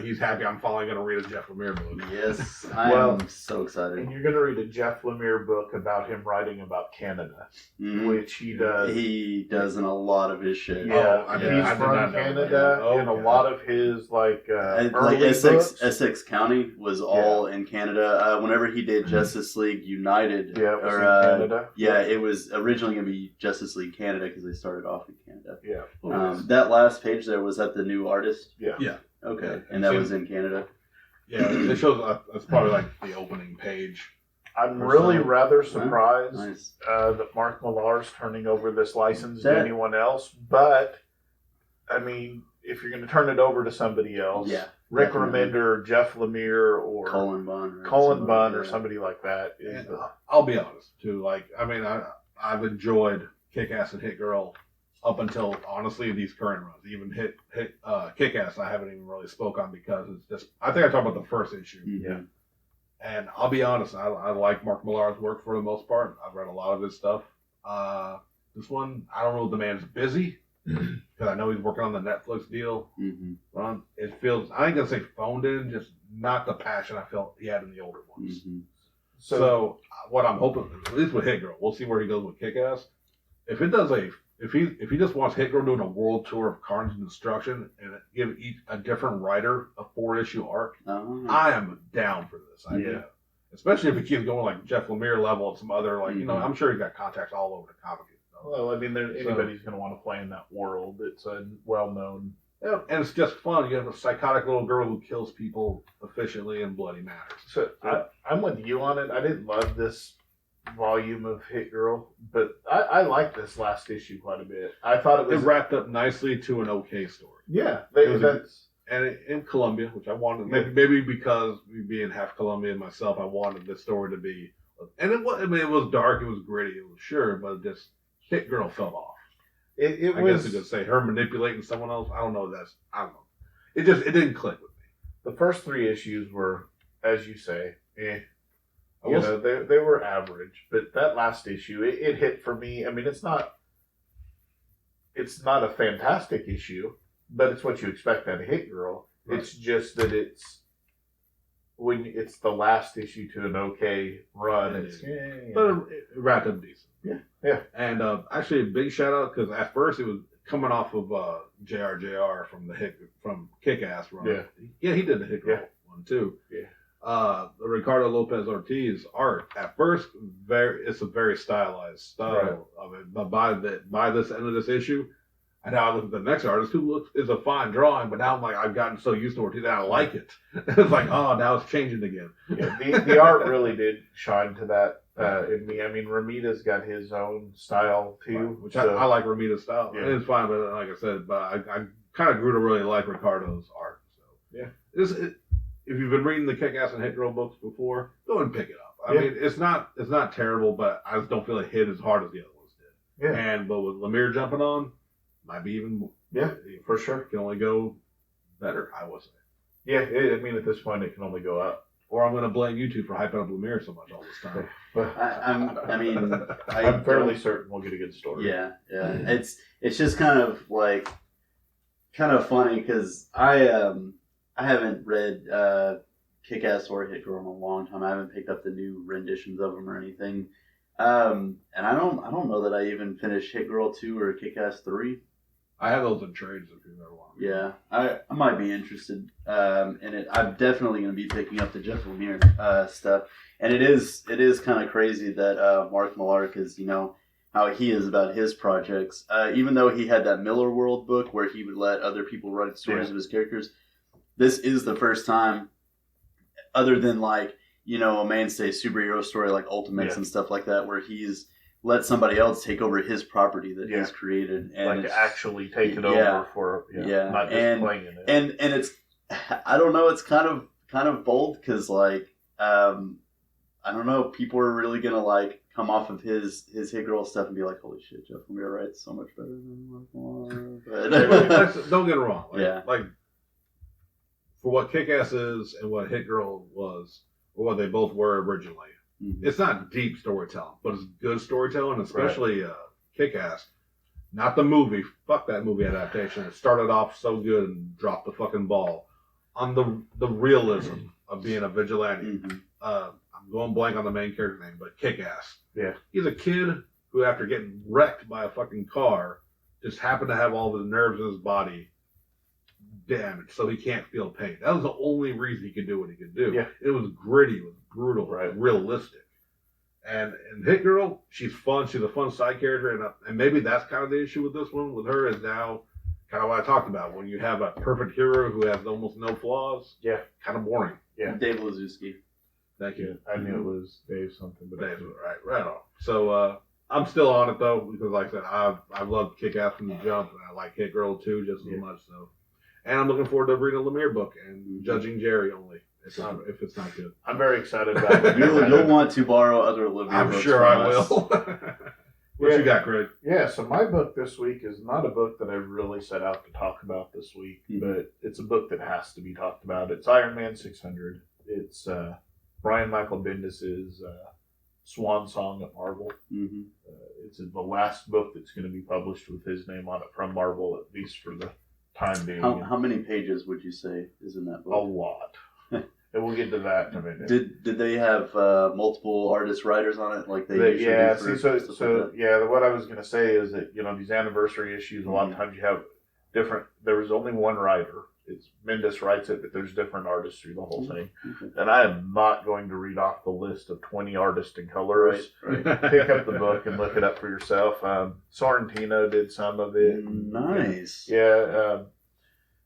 He's happy I'm finally going to read a Jeff Lemire book. Yes, I Well, am so excited. And you're going to read a Jeff Lemire book about him writing about Canada, Mhm. which he does. He does in a lot of his shit. Yeah, I he's did not from know that. Canada, Okay. and a lot of his Like early Essex, books. Essex County was all in Canada. Whenever he did Justice League United, Yeah, it was or, in Canada. yeah, it was originally going to be Justice League Canada because they started off in Canada. Yeah, That last page there, was that the new artist? yeah. Yeah. Okay, and that was in Canada. Yeah, it shows that's probably like the opening page. I'm Or really so. rather surprised Nice. that Mark Millar's turning over this license to That- anyone else. But I mean, if you're going to turn it over to somebody else, Yeah, Rick definitely. Remender, Jeff Lemire, or Colin Bunn. Or somebody like that is And I'll be honest too. Like, I mean, I've enjoyed Kick-Ass and Hit Girl up until honestly these current runs. Even Kick-Ass, I haven't even really spoke on because it's just. I think I talked about the first issue. Yeah. And I'll be honest, I like Mark Millar's work for the most part. I've read a lot of his stuff. This one, I don't know if the man's busy because I know he's working on the Netflix deal. Mm-hmm. It feels, I ain't gonna say phoned in, just not the passion I felt he had in the older ones. Mm-hmm. So what I'm hoping, at least with Hit Girl, we'll see where he goes with Kick-Ass. If it does if he just wants Hit Girl doing a world tour of carnage and destruction and give each a different writer a 4-issue arc, I am down for this idea. Yeah. Especially if he keeps going like Jeff Lemire level and some other you know, Mhm. I'm sure he's got contacts all over the comic. well, I mean, anybody's going to want to play in that world. It's a well-known. Yeah, and it's just fun. You have a psychotic little girl who kills people efficiently in bloody manners. So I'm with you on it. I didn't love this volume of Hit Girl, but I like this last issue quite a bit. I thought it It was wrapped up nicely to an okay story. yeah. It was That's And in Colombia, which I wanted, maybe because me being half Colombian myself, I wanted this story to be, and it was, I mean, it was dark, it was gritty, it was sure, but it just, Hit Girl fell off. it I was guess you could say her manipulating someone else. I don't know. I don't know. It didn't click with me. the first 3 issues were, as you say, I You will know, they were average, but that last issue, it hit for me. I mean, it's not a fantastic issue, but it's what you expect out of Hit Girl. Right. It's just that when it's the last issue to an okay run. It It's is. But it wrapped up decent. Yeah. And actually, a big shout out because at first it was coming off of JRJR from Kick-Ass run. Yeah, he did the Hit Girl one too. Yeah. The Ricardo Lopez Ortiz art at first it's a very stylized style of it, but by this end of this issue, and now I look at the next artist who is a fine drawing, but now I'm like I've gotten so used to Ortiz that I like it. It's like now it's changing again. Yeah, the art really did shine to that in me. I mean, Ramita's got his own style too, Which I like Ramita's style. Yeah. It's fine, but like I said, but I kind of grew to really like Ricardo's art. So Yeah. If you've been reading the Kick-Ass and Hit Girl books before, go and pick it up. I Yeah. mean, it's not terrible, but I just don't feel it hit as hard as the other ones did. Yeah. But with Lemire jumping on, might be even more. Yeah, for sure. Can only go better, I would say. Yeah, I mean, at this point, it can only go up. Or I'm going to blame you two for hyping up Lemire so much all this time. I'm fairly certain we'll get a good story. Yeah. It's just kind of funny because I haven't read Kick-Ass or Hit Girl in a long time. I haven't picked up the new renditions of them or anything. And I don't know that I even finished Hit Girl 2 or Kick-Ass 3. I have those in trades if you ever want. Yeah, I might be interested in it. I'm definitely going to be picking up the Jeff Lemire stuff. And it is kind of crazy that Mark Millar is, how he is about his projects. Even though he had that Miller World book where he would let other people write stories of his characters, this is the first time, other than a mainstay superhero story like Ultimates and stuff like that, where he's let somebody else take over his property that he's created and actually take it over for not just playing in it. And it's, I don't know, it's kind of bold because I don't know, people are really gonna come off of his Hit Girl stuff and be like, holy shit, Jeff Lemire writes so much better than Mark. Don't get it wrong. For what Kick-Ass is and what Hit Girl was, or what they both were originally, it's not deep storytelling, but it's good storytelling, especially Kick-Ass. Not the movie. Fuck that movie adaptation. It started off so good and dropped the fucking ball on the realism of being a vigilante. I'm going blank on the main character name, but Kick-Ass. Yeah. He's a kid who, after getting wrecked by a fucking car, just happened to have all the nerves in his body damaged, so he can't feel pain. That was the only reason he could do what he could do. Yeah. It was gritty, it was brutal, realistic. And Hit Girl, she's fun. She's a fun side character, and maybe that's kind of the issue with this one. With her is now kind of what I talked about. When you have a perfect hero who has almost no flaws, kind of boring. Yeah, Dave Lazuski. Thank you. I knew it was Dave something, but Dave, right on. So I'm still on it though, because like I said, I've loved Kick-Ass from the jump, and I like Hit Girl too just as much. So, and I'm looking forward to reading a Lemire book and judging Jerry only. If it's not good. I'm very excited about it. You'll want to borrow other Lemire books. I'm sure I will. What you got, Greg? Yeah, so my book this week is not a book that I really set out to talk about this week, but it's a book that has to be talked about. It's Iron Man 600. It's Brian Michael Bendis' swan song at Marvel. It's the last book that's going to be published with his name on it from Marvel, at least for the time being. How many pages would you say is in that book? A lot. And we'll get to that in a minute. Did they have multiple artist writers on it like they usually do? What I was going to say is that, these anniversary issues, a lot of times you have different, there was only one writer. It's Bendis writes it, but there's different artists through the whole thing. And I am not going to read off the list of 20 artists and colors. Right. Pick up the book and look it up for yourself. Sorrentino did some of it. Nice.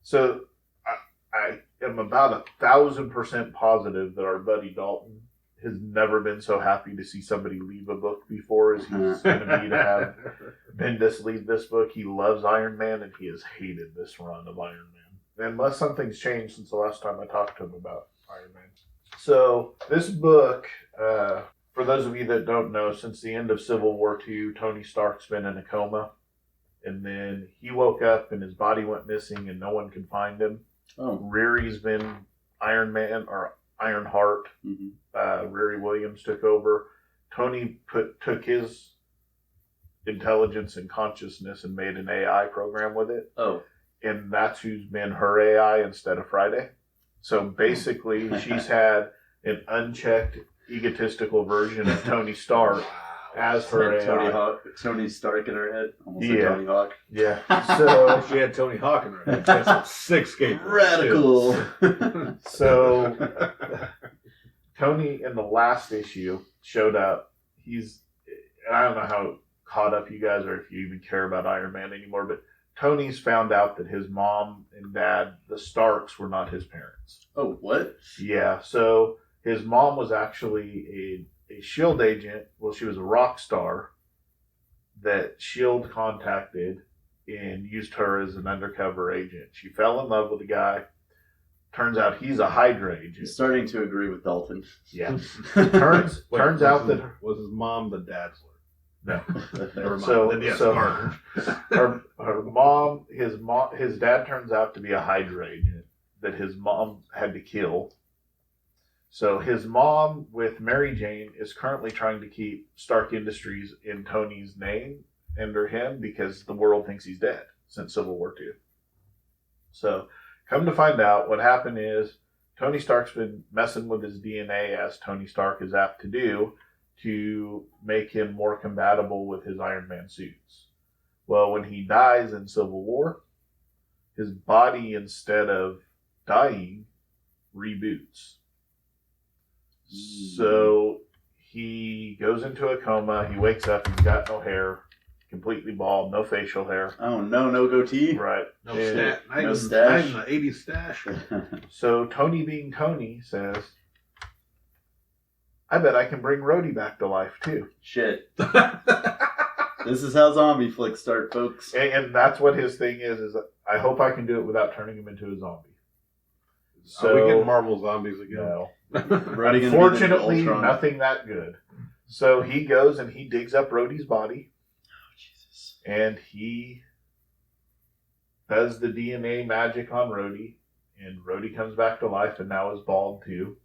So I am about 1,000% positive that our buddy Dalton has never been so happy to see somebody leave a book before as he's going to be to have Bendis lead this book. He loves Iron Man, and he has hated this run of Iron Man, unless something's changed since the last time I talked to him about Iron Man. So this book, for those of you that don't know, since the end of Civil War II, Tony Stark's been in a coma, and then he woke up and his body went missing and no one could find him. Riri's been Iron Man or Ironheart. Riri Williams took over. Tony took his intelligence and consciousness and made an AI program with it. And that's who's been her AI instead of Friday. So basically, she's had an unchecked, egotistical version of Tony Stark as her AI. Tony Stark in her head? Almost like Tony Hawk. Yeah. So she had Tony Hawk in her head. That's six skaters. Radical. So Tony in the last issue showed up. I don't know how caught up you guys are if you even care about Iron Man anymore, but Tony's found out that his mom and dad, the Starks, were not his parents. Oh, what? Yeah. So his mom was actually a S.H.I.E.L.D. agent. Well, she was a rock star that S.H.I.E.L.D. contacted and used her as an undercover agent. She fell in love with the guy. Turns out he's a Hydra agent. I'm starting to agree with Dalton. Yeah. Turns out that was his mom the Dazzler? No. Never mind. Carter. her mom, his dad turns out to be a Hydra agent that his mom had to kill. So his mom, with Mary Jane, is currently trying to keep Stark Industries in Tony's name under him because the world thinks he's dead since Civil War II. So come to find out, what happened is Tony Stark's been messing with his DNA, as Tony Stark is apt to do, to make him more compatible with his Iron Man suits. Well, when he dies in Civil War, his body, instead of dying, reboots. So he goes into a coma, he wakes up, he's got no hair, completely bald, no facial hair. Oh no, no goatee. Right. No, And no stash. Not even the 80s stash. so Tony, being Tony, says, I bet I can bring Rhodey back to life too. Shit. This is how zombie flicks start, folks. And that's what his thing is I hope I can do it without turning him into a zombie. So, Are we getting Marvel zombies again? no. Rhodey gonna be the Unfortunately, Ultron. nothing that good. So he goes and he digs up Rhodey's body. Oh, Jesus. And he does the DNA magic on Rhodey. And Rhodey comes back to life and now is bald too.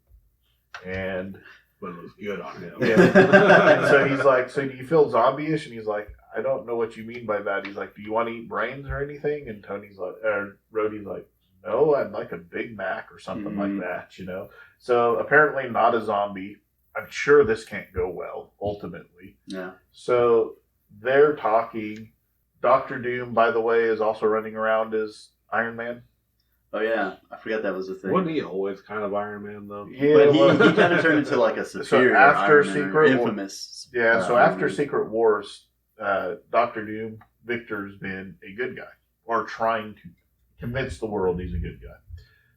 And But it was good on him. yeah. And so he's like, so do you feel zombie-ish? And he's like, I don't know what you mean by that. He's like, do you want to eat brains or anything? And Tony's like, or Rhodey's like, no, I'd like a Big Mac or something like that, you know? So apparently not a zombie. I'm sure this can't go well, ultimately. Yeah. So they're talking. Dr. Doom, by the way, is also running around as Iron Man. Oh yeah, I forgot that was a thing. Wasn't he always kind of Iron Man, though? Yeah, But he well, kind of turned into like a superior after Iron Man, or Secret War- infamous. yeah, so Iron after Man. Secret Wars, Dr. Doom, Victor's been a good guy, or trying to convince the world he's a good guy.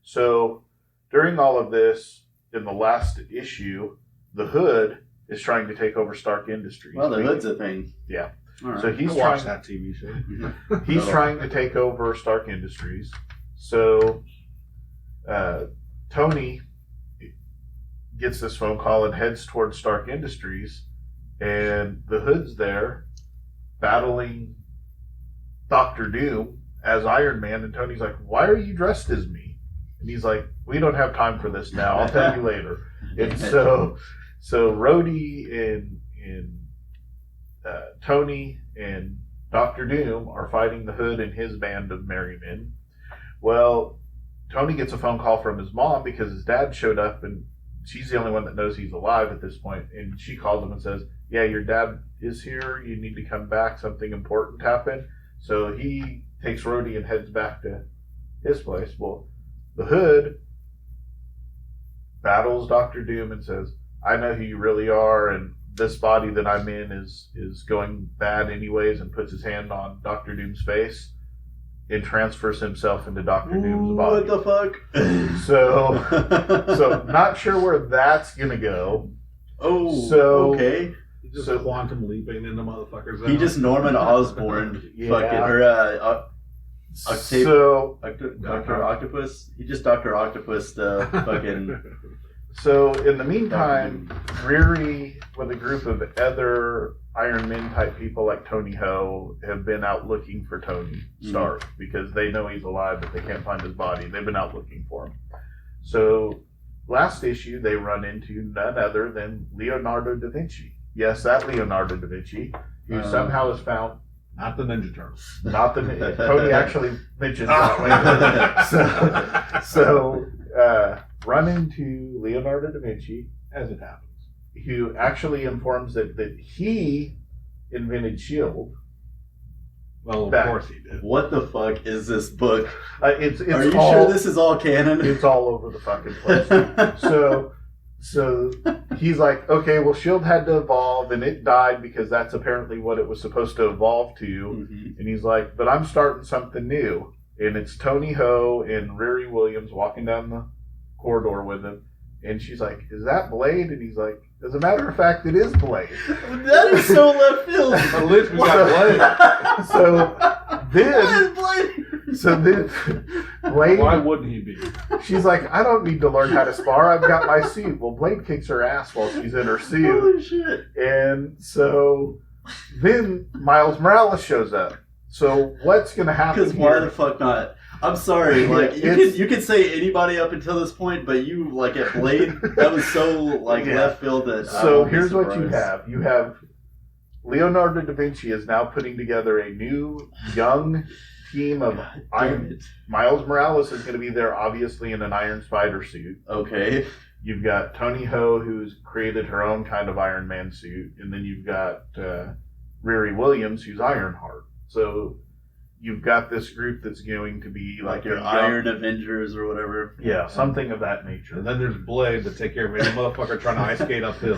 So during all of this, in the last issue, the Hood is trying to take over Stark Industries. Well, the Hood's a thing. Yeah. All right. So he's I watched trying. that TV show. He's trying to take over Stark Industries. So Tony gets this phone call and heads towards Stark Industries, and the Hood's there battling Dr. Doom as Iron Man, and Tony's like, why are you dressed as me? And he's like, we don't have time for this now. I'll tell you later. And so Rhodey and Tony and Dr. Doom are fighting the Hood and his band of merry men. Well, Tony gets a phone call from his mom because his dad showed up, and she's the only one that knows he's alive at this point. And she calls him and says, yeah, your dad is here. You need to come back. Something important happened. So he takes Rhodey and heads back to his place. Well, the Hood battles Dr. Doom and says, I know who you really are, and this body that I'm in is going bad anyways, and puts his hand on Dr. Doom's face and transfers himself into Dr. Doom's body. What the fuck? So not sure where that's gonna go. Oh, So- okay. He's just So- quantum leaping into motherfuckers. He just Norman Osborn Yeah. fucking, or Octave, So Dr. Octopus. He just Dr. Octopus fucking. So in the meantime, Riri, with a group of other Iron Man type people like Tony Ho, have been out looking for Tony Stark because they know he's alive, but they can't find his body. They've been out looking for him. So last issue, they run into none other than Leonardo da Vinci. Yes, that Leonardo da Vinci, who somehow has found Not the Ninja Turtles. not the Tony actually mentions that later. So run into Leonardo da Vinci, As it happens. who actually informs that he invented S.H.I.E.L.D. Well, of Back. course he did. What the fuck is this book? It's Are you all, sure this is all canon? It's all over the fucking place. So he's like, okay, well, S.H.I.E.L.D. had to evolve, and it died because that's apparently what it was supposed to evolve to. Mhm. And he's like, but I'm starting something new. And it's Tony Ho and Riri Williams walking down the corridor with him. And she's like, is that Blade? And he's like, as a matter of fact, it is Blade. That is so left field. At least we got So What then, is Blade? Blade, Why wouldn't he be? she's like, I don't need to learn how to spar. I've got my suit. Well, Blade kicks her ass while she's in her suit. Holy shit. And so then Miles Morales shows up. So what's going to happen Because why here? the fuck not? I'm sorry, like Yeah, you could say anybody up until this point, but you like at Blade, that was so like left field that. So here's what you have. You have Leonardo da Vinci is now putting together a new young team of Iron. Miles Morales is going to be there, obviously in an Iron Spider suit. Okay. You've got Tony Ho, who's created her own kind of Iron Man suit, and then you've got Riri Williams, who's Ironheart. So you've got this group that's going to be like your Iron Avengers or whatever. Yeah, something of that nature. And then there's Blade to take care of any motherfucker trying to ice skate uphill.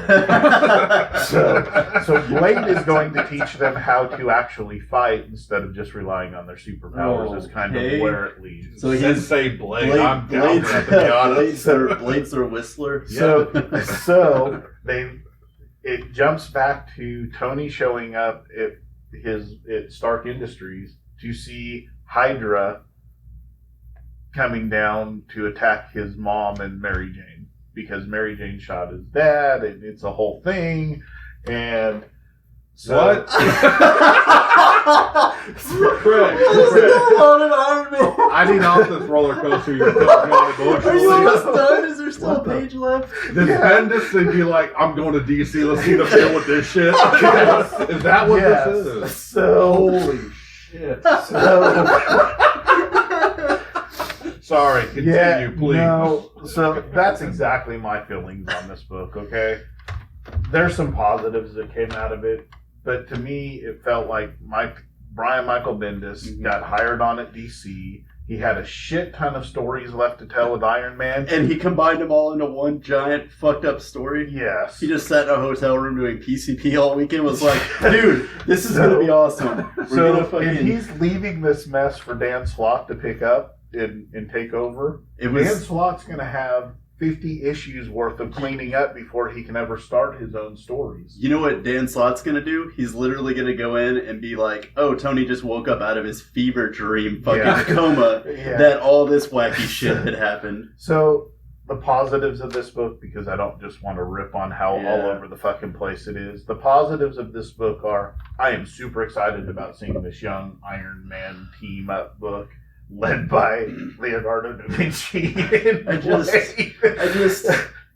So Blade is going to teach them how to actually fight instead of just relying on their superpowers. Is kind of where it leads. So he's say Blade. I'm down for that, to be honest. Blade's their Whistler. So it jumps back to Tony showing up at Stark Industries to see Hydra coming down to attack his mom and Mary Jane because Mary Jane shot his dad, and it's a whole thing. And so what? Craig, I need off this roller coaster. You're going emotionally. Are you almost done? Is there still a page left? Does Bendis and be like, I'm going to DC, let's see the film with this shit? Is that what this is? So holy shit. Sorry, continue, please. No, so that's exactly my feelings on this book, okay? There's some positives that came out of it, but to me, it felt like Brian Michael Bendis got hired on at DC. He had a shit ton of stories left to tell with Iron Man. And he combined them all into one giant fucked up story? Yes. He just sat in a hotel room doing PCP all weekend, was like, dude, this is going to be awesome. And he's leaving this mess for Dan Slott to pick up and take over. Dan Slott's going to have 50 issues worth of cleaning up before he can ever start his own stories. You know what Dan Slott's going to do? He's literally going to go in and be like, oh, Tony just woke up out of his fever dream fucking coma that all this wacky shit had happened. So the positives of this book, because I don't just want to rip on how all over the fucking place it is. The positives of this book are I am super excited about seeing this young Iron Man team up book. Led by Leonardo da Vinci. I just,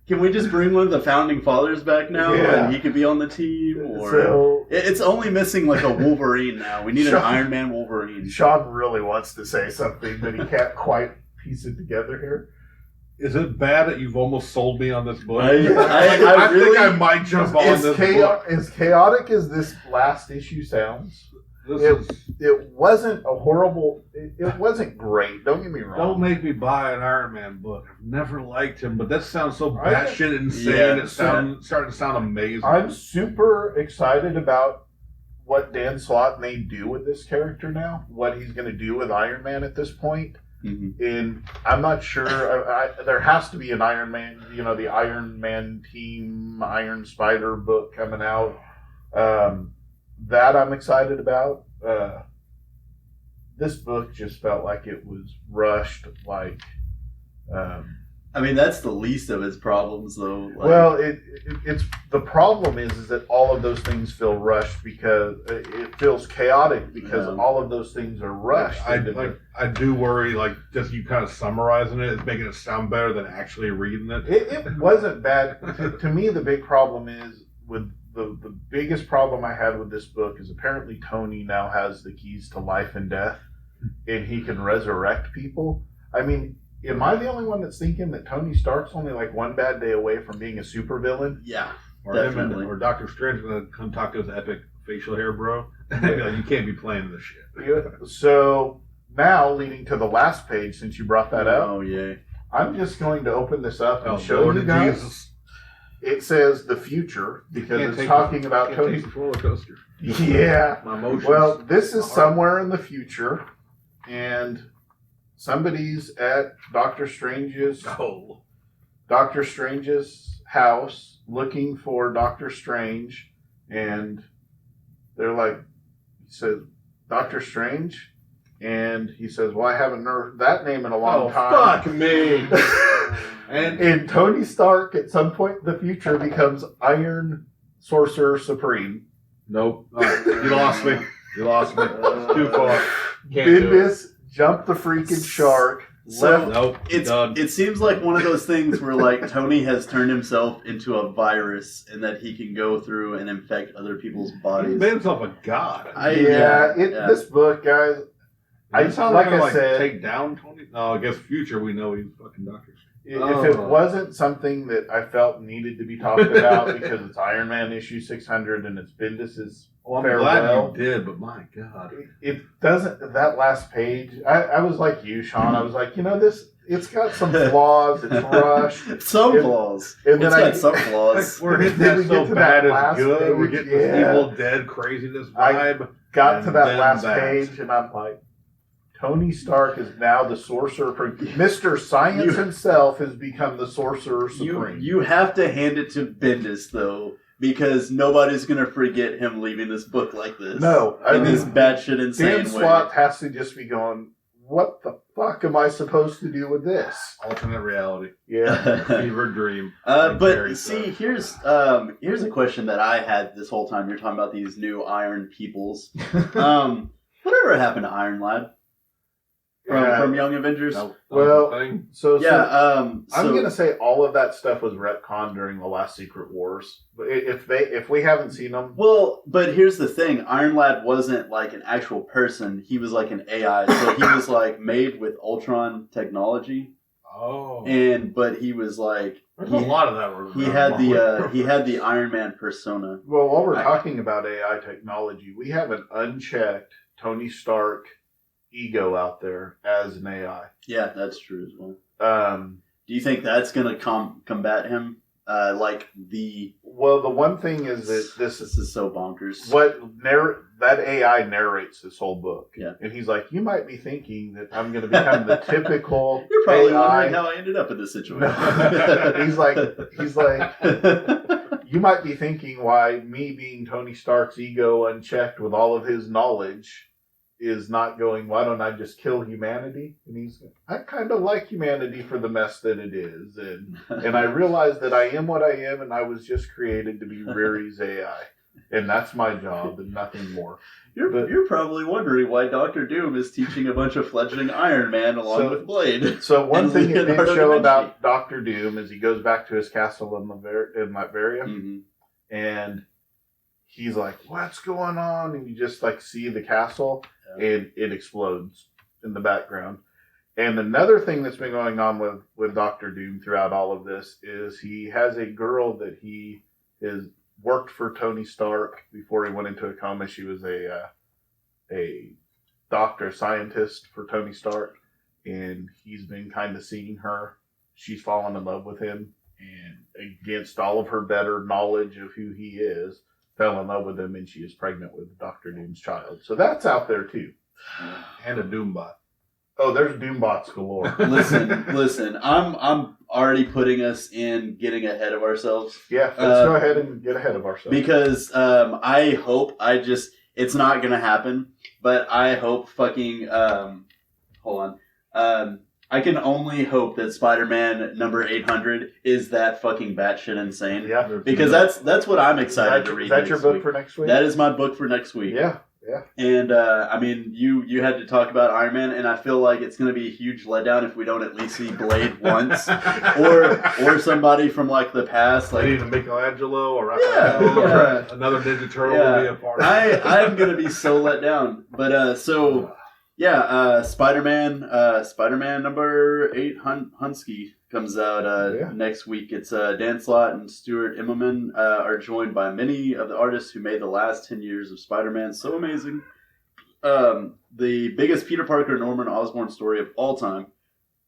can we just bring one of the founding fathers back now, and he could be on the team? Or so, it's only missing like a Wolverine now. We need an Iron Man Wolverine. Sean really wants to say something, but he can't quite piece it together here. Is it bad that you've almost sold me on this book? I think I might jump on this book. As chaotic as this last issue sounds, it wasn't a horrible. It wasn't great. Don't get me wrong. Don't make me buy an Iron Man book. I've never liked him, but that sounds so batshit insane. It's starting to sound amazing. I'm super excited about what Dan Slott may do with this character now. What he's going to do with Iron Man at this point. And I'm not sure. There has to be an Iron Man. You know, the Iron Man team, Iron Spider book coming out. That I'm excited about. This book just felt like it was rushed. Like, I mean, that's the least of his problems, though. Like, well, it's the problem is that all of those things feel rushed because it feels chaotic because all of those things are rushed. I do worry, like, just you kind of summarizing it is making it sound better than actually reading it. It wasn't bad. To me, the big problem is with. The biggest problem I had with this book is apparently Tony now has the keys to life and death, and he can resurrect people. I mean, am I the only one that's thinking that Tony Stark's only like one bad day away from being a supervillain? Yeah, definitely. Or Dr. Strange going to come talk to his epic facial hair, bro. You can't be playing this shit. Yeah. So now, leading to the last page, since you brought that up. Oh, yeah. I'm just going to open this up and show you guys. Jesus. It says the future because it's talking about Tony. Roller coaster. Yeah. My emotions. Well, this is somewhere in the future, and somebody's at Doctor Strange's house looking for Doctor Strange, and they're like, he says, Doctor Strange, and he says, well, I haven't heard that name in a long time. Fuck me. And Tony Stark, at some point in the future, becomes Iron Sorcerer Supreme. Nope. You lost me. You lost me. It's too far. Bendis Jump the freaking shark. So Nope. Done. it seems like one of those things where like Tony has turned himself into a virus and that he can go through and infect other people's He bodies. made himself a god. This book, guys. It's not like gonna, I said, take down Tony. No, I guess future we know he's fucking Doctor. if it wasn't something that I felt needed to be talked about because it's Iron Man issue 600 and it's Bendis's Well, I'm farewell. glad you did, but my god. It doesn't. That last page, I was like you, Sean. I was like, it's got some flaws. It's rushed. Some flaws. And then It's got some flaws. We're hitting Then that we so get to bad that it's last good. We're page, getting this yeah. Evil Dead craziness I vibe. got to And that then last that. page, and I'm like, Tony Stark is now the Sorcerer Supreme. Mr. Science himself has become the Sorcerer Supreme. You have to hand it to Bendis though, because nobody's gonna forget him leaving this book like this. No, I in mean, this batshit insane Dan way. Slott has to just be going, what the fuck am I supposed to do with this? Alternate reality. Yeah. Fever dream. Like Barry But see, said. here's a question that I had this whole time. You're talking about these new Iron Peoples. Whatever happened to Iron Lad from Young Avengers? That was Well, the thing. So I'm I'm gonna say all of that stuff was retconned during the last Secret Wars. But if we haven't seen them, Well, but here's the thing: Iron Lad wasn't like an actual person; he was like an AI. So he was like made with Ultron technology, but he was like There's a lot of that. he had the Iron Man persona. well, while we're talking about AI technology, we have an unchecked Tony Stark ego out there as an AI. Yeah, that's true as well. Do you think that's gonna combat him? Well, the one thing is that This is so bonkers. that AI narrates this whole book. Yeah. And he's like, you might be thinking that I'm going to become the typical You're probably AI. wondering how I ended up in this situation. No. he's like, you might be thinking why me being Tony Stark's ego unchecked with all of his knowledge is not going, why don't I just kill humanity? And I kind of like humanity for the mess that it is. And I realize that I am what I am, and I was just created to be Riri's AI. And that's my job and nothing more. You're probably wondering why Doctor Doom is teaching a bunch of fledgling Iron Man along with Blade. So one And thing it did Leonardo show da Vinci. about Doctor Doom is he goes back to his castle in Latveria, Mm-hmm. and he's like, what's going on? And you just like see the castle, and it explodes in the background. And another thing that's been going on with Doctor Doom throughout all of this is he has a girl that he has worked for Tony Stark before he went into a coma. She was a doctor, scientist for Tony Stark, and he's been kind of seeing her. She's fallen in love with him, and against all of her better knowledge of who he is, fell in love with him, and she is pregnant with Doctor Doom's child. So that's out there too. And a Doombot. Oh, there's Doombots galore. Listen. I'm already putting us in getting ahead of ourselves. Yeah, let's go ahead and get ahead of ourselves. Because I hope it's not gonna happen, but I hope fucking hold on. I can only hope that Spider-Man number 800 is that fucking batshit insane. Yeah, Because that's what I'm excited to read. Is that your next book week. for next week? That is my book for next week. Yeah. And I mean, you had to talk about Iron Man, and I feel like it's going to be a huge letdown if we don't at least see Blade once, or somebody from like the past, like Either Michelangelo or Raphael or another Ninja Turtle will be a part of it. I'm going to be so let down. But Spider-Man number 8 Hunsky comes out next week. It's Dan Slott and Stuart Immonen are joined by many of the artists who made the last 10 years of Spider-Man so amazing. The biggest Peter Parker Norman Osborn story of all time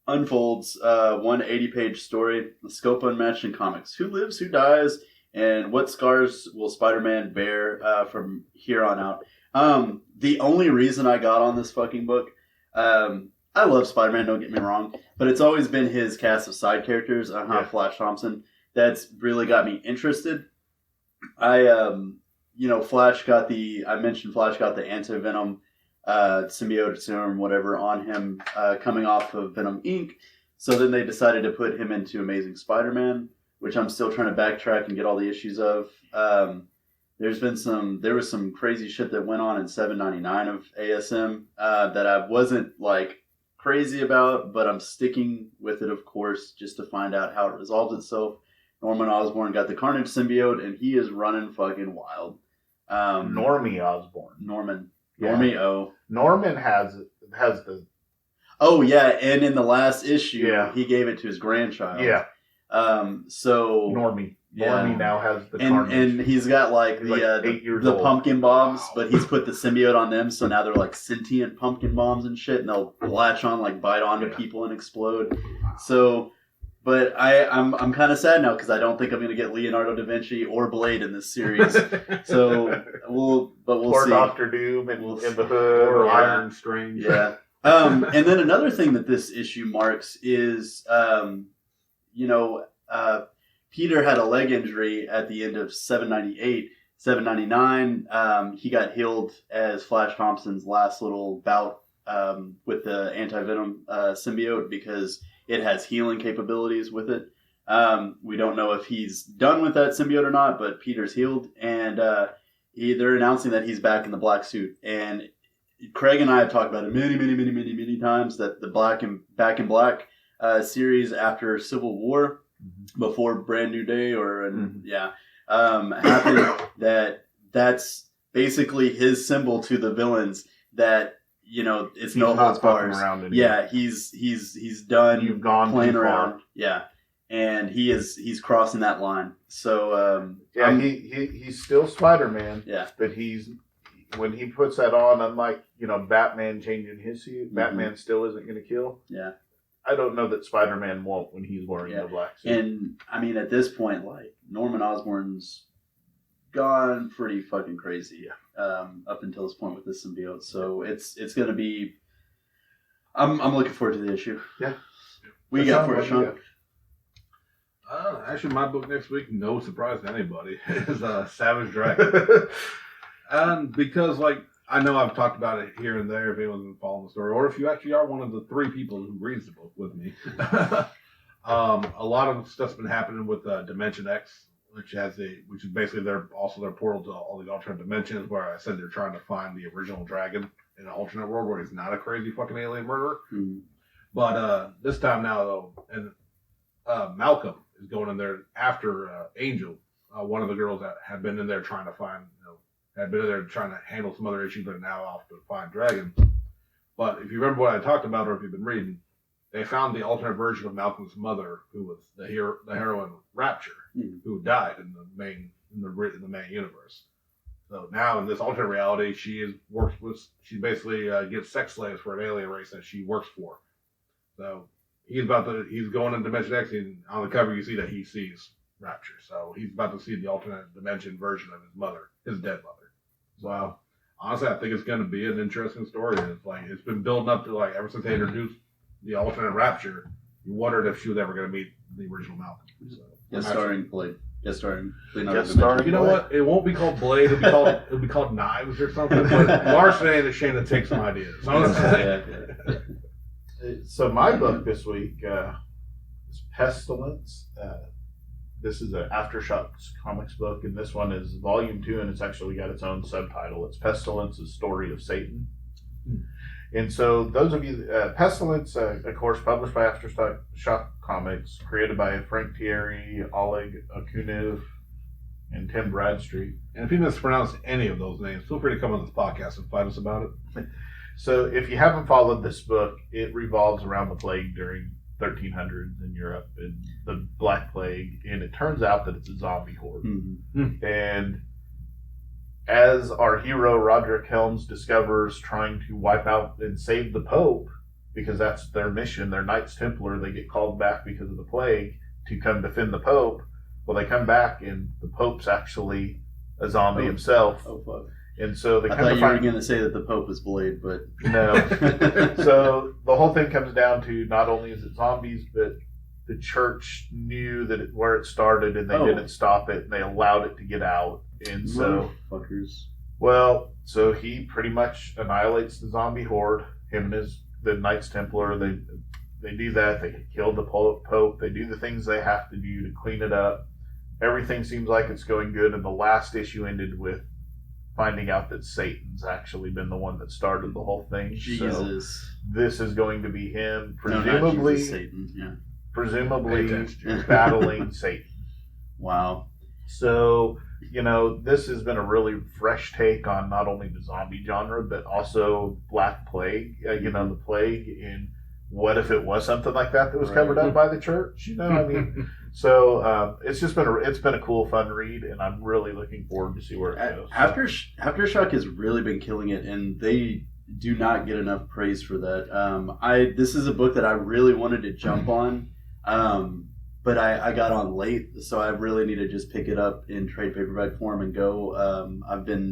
unfolds one 80-page story, the scope unmatched in comics. Who lives, who dies, and what scars will Spider-Man bear from here on out? The only reason I got on this fucking book, I love Spider-Man, don't get me wrong, but it's always been his cast of side characters, Flash Thompson, that's really got me interested. I mentioned Flash got the anti-venom symbiote serum, whatever, on him coming off of Venom Inc. So then they decided to put him into Amazing Spider-Man, which I'm still trying to backtrack and get all the issues of. There was some crazy shit that went on in 799 of ASM that I wasn't like crazy about, but I'm sticking with it, of course, just to find out how it resolves itself. Norman Osborn got the Carnage symbiote, and he is running fucking wild. Normie Osborn. Norman. Yeah. Normie O. Norman has the Oh, yeah, and in the last issue, Yeah. he gave it to his grandchild. yeah. So... Normie. Yeah. Normie now has the And Carnage. he's got like He's the like 8 years the old. pumpkin bombs, but he's put the symbiote on them, so now they're like sentient pumpkin bombs and shit, and they'll latch on, like bite onto Yeah. people and explode. So, but I'm kind of sad now because I don't think I'm gonna get Leonardo da Vinci or Blade in this series. So we'll or see. Doctor Doom in, We'll in the hood. Or Yeah. Iron Strange. Yeah. And then another thing that this issue marks is, Peter had a leg injury at the end of 798. 799, he got healed as Flash Thompson's last little bout with the anti-venom symbiote because it has healing capabilities with it. We don't know if he's done with that symbiote or not, but Peter's healed, and they're announcing that he's back in the black suit. And Craig and I have talked about it many times that the Back in Black series after Civil War, before Brand New Day happened, that's basically his symbol to the villains that it's He's no not holds fucking bars. around anymore. Yeah, he's done. You've gone playing too around. far. Yeah, and he's crossing that line. So Yeah, he's still Spider-Man. yeah. But when he puts that on, unlike Batman changing his suit, Mhm. Batman still isn't going to kill. Yeah. I don't know that Spider-Man won't when he's wearing Yeah. the black suit. And I mean, at this point, like Norman Osborn's gone pretty fucking crazy up until this point with this symbiote. So it's gonna be. I'm looking forward to the issue. Yeah. We got for it, Sean. Actually, my book next week, no surprise to anybody, is Savage Dragon. And because, I know I've talked about it here and there if anyone's been following the story, or if you actually are one of the 3 people who reads the book with me. A lot of stuff's been happening with Dimension X, which is basically their portal to all the alternate dimensions, where I said they're trying to find the original dragon in an alternate world where he's not a crazy fucking alien murderer. Mhm. But this time now, though, and Malcolm is going in there after Angel, one of the girls that had been in there trying to find, had been in there trying to handle some other issues, but are now off to find Dragon. But if you remember what I talked about, or if you've been reading, they found the alternate version of Malcolm's mother, who was the heroine Rapture, who died in the main universe. So now in this alternate reality, she basically gets sex slaves for an alien race that she works for. So he's going in Dimension X, and on the cover you see that he sees Rapture. So he's about to see the alternate dimension version of his mother, his dead mother. So honestly, I think it's going to be an interesting story. And it's been building up to ever since they introduced the alternate Rapture, you wondered if she was ever going to meet the original Malcolm. So, Starring Blade. Leonardo Guest da starring Vinci. you know what? It won't be called Blade. It'll be called Knives or something. But Larson ain't ashamed to take some ideas. Yeah. So my book this week is Pestilence. This is an Aftershocks comics book, and this one is Volume 2, and it's actually got its own subtitle. It's Pestilence's Story of Satan. And so those of you, Pestilence, of course, published by Aftershock Comics, created by Frank Thierry, Oleg Akunev, and Tim Bradstreet. And if you mispronounce any of those names, feel free to come on this podcast and fight us about it. So if you haven't followed this book, it revolves around the plague during 1300s in Europe and the Black Plague, and it turns out that it's a zombie horde. Mhm. And as our hero Roderick Helms discovers trying to wipe out and save the Pope, because that's their mission, they're Knights Templar, they get called back because of the plague to come defend the Pope. Well, they come back and the Pope's actually a zombie himself. Oh, fuck. And so they I come thought to you were find... going to say that the Pope is Blade, but... No. So the whole thing comes down to not only is it zombies, but the church knew that where it started and they didn't stop it and they allowed it to get out. And so, Fuckers. well, so he pretty much annihilates the zombie horde. Him and the Knights Templar, they do that. They kill the Pope. They do the things they have to do to clean it up. Everything seems like it's going good, and the last issue ended with finding out that Satan's actually been the one that started the whole thing. Jesus. So this is going to be him, No, not presumably, Jesus, Satan. Yeah. presumably battling Satan. Wow. So, this has been a really fresh take on not only the zombie genre, but also Black Plague, the plague, and what if it was something like that was covered up by the church, So it's just been it's been a cool, fun read, and I'm really looking forward to see where it goes. Aftershock has really been killing it, and they do not get enough praise for that. This is a book that I really wanted to jump on, but I got on late, so I really need to just pick it up in trade paperback form and go.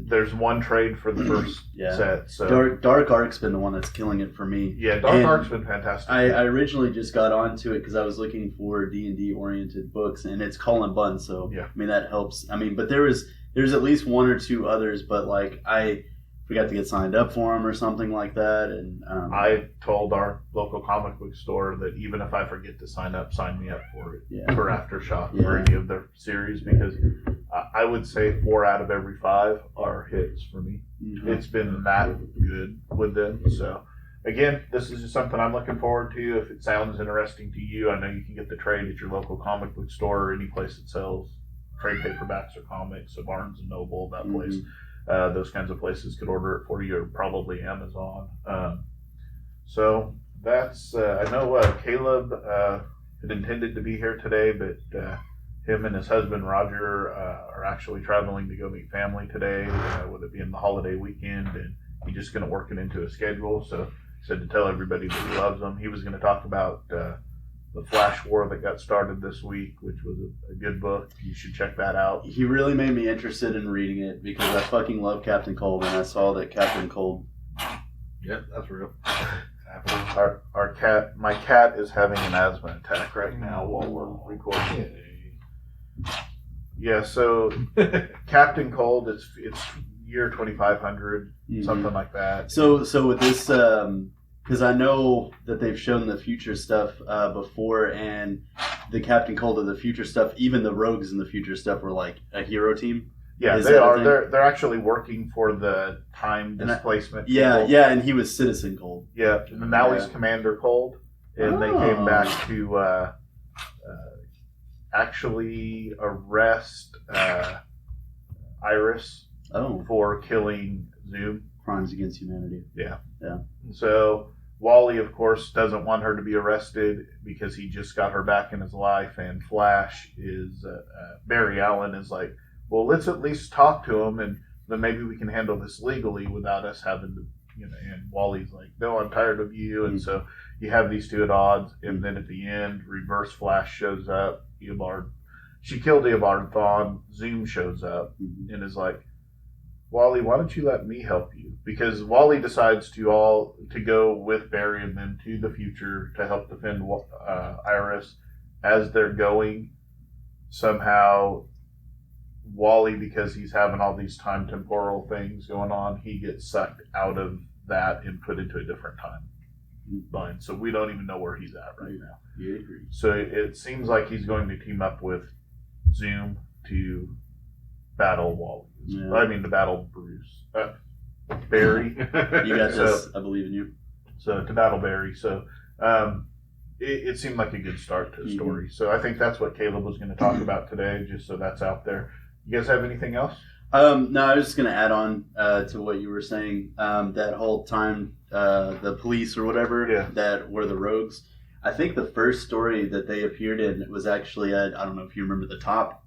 There's one trade for the first set. So Dark Ark's been the one that's killing it for me. Yeah, Dark Ark's been fantastic. I originally just got onto it because I was looking for D&D oriented books, and it's Cullen Bunn, so yeah. I mean that helps. I mean, but there's at least one or two others, but like I forgot to get signed up for them or something like that. And I told our local comic book store that even if I forget to sign me up for it for Aftershock for any of their series, because I would say 4 out of every 5 are hits for me. Mm-hmm. It's been that good with them. So again, this is just something I'm looking forward to. If it sounds interesting to you, I know you can get the trade at your local comic book store or any place that sells trade paperbacks or comics, so Barnes and Noble, that place. Those kinds of places could order it for you, or probably Amazon. So that's, I know Caleb had intended to be here today, but him and his husband Roger are actually traveling to go meet family today, with it being the holiday weekend, and he's just going to work it into a schedule. So he said to tell everybody that he loves them. He was going to talk about the Flash War that got started this week, which was a good book. You should check that out. He really made me interested in reading it because I fucking love Captain Cold, and I saw that Captain Cold. Yep, that's real. My cat is having an asthma attack right now while we're recording. Yeah, so Captain Cold, it's year 2500, something like that. So with this, because I know that they've shown the future stuff before, and the Captain Cold of the future stuff, even the rogues in the future stuff were like a hero team. Yeah, they are. They're actually working for the time displacement. Yeah, and he was Citizen Cold. Yeah, and now he's Commander Cold, and they came back to actually arrest Iris for killing Zoom. Crimes against humanity. Yeah. Yeah. So Wally, of course, doesn't want her to be arrested because he just got her back in his life, and Flash is Barry Allen is like, well, let's at least talk to him, and then maybe we can handle this legally without us having to, and Wally's like, no, I'm tired of you. And so you have these two at odds, and then at the end, Reverse Flash shows up. She killed Eobard Thawne. Zoom shows up and is like, Wally, why don't you let me help you? Because Wally decides to go with Barry and them to the future to help defend Iris. As they're going, somehow Wally, because he's having all these time temporal things going on, he gets sucked out of that and put into a different timeline. So we don't even know where he's at right now. Geekery. So it seems like he's going to team up with Zoom to battle Wally. Yeah. I mean, to battle Bruce. Barry. You got this. I believe in you. So to battle Barry. So it seemed like a good start to the story. So I think that's what Caleb was going to talk about today, just so that's out there. You guys have anything else? No, I was just going to add on to what you were saying. That whole time, the police or whatever that were the rogues. I think the first story that they appeared in was actually I don't know if you remember the Top,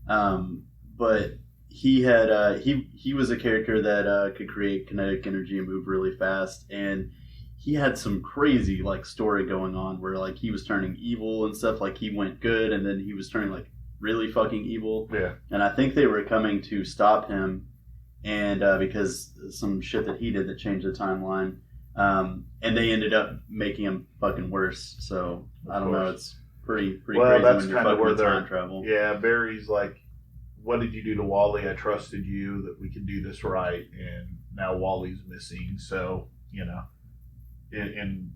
but he had he was a character that could create kinetic energy and move really fast, and he had some crazy like story going on where like he was turning evil and stuff. Like he went good and then he was turning like really fucking evil. Yeah. And I think they were coming to stop him, and because some shit that he did that changed the timeline. And they ended up making him fucking worse. So I don't know. It's pretty crazy that's when you're kind of fucking where with time travel. Yeah, Barry's like, what did you do to Wally? I trusted you that we could do this right, and now Wally's missing. So and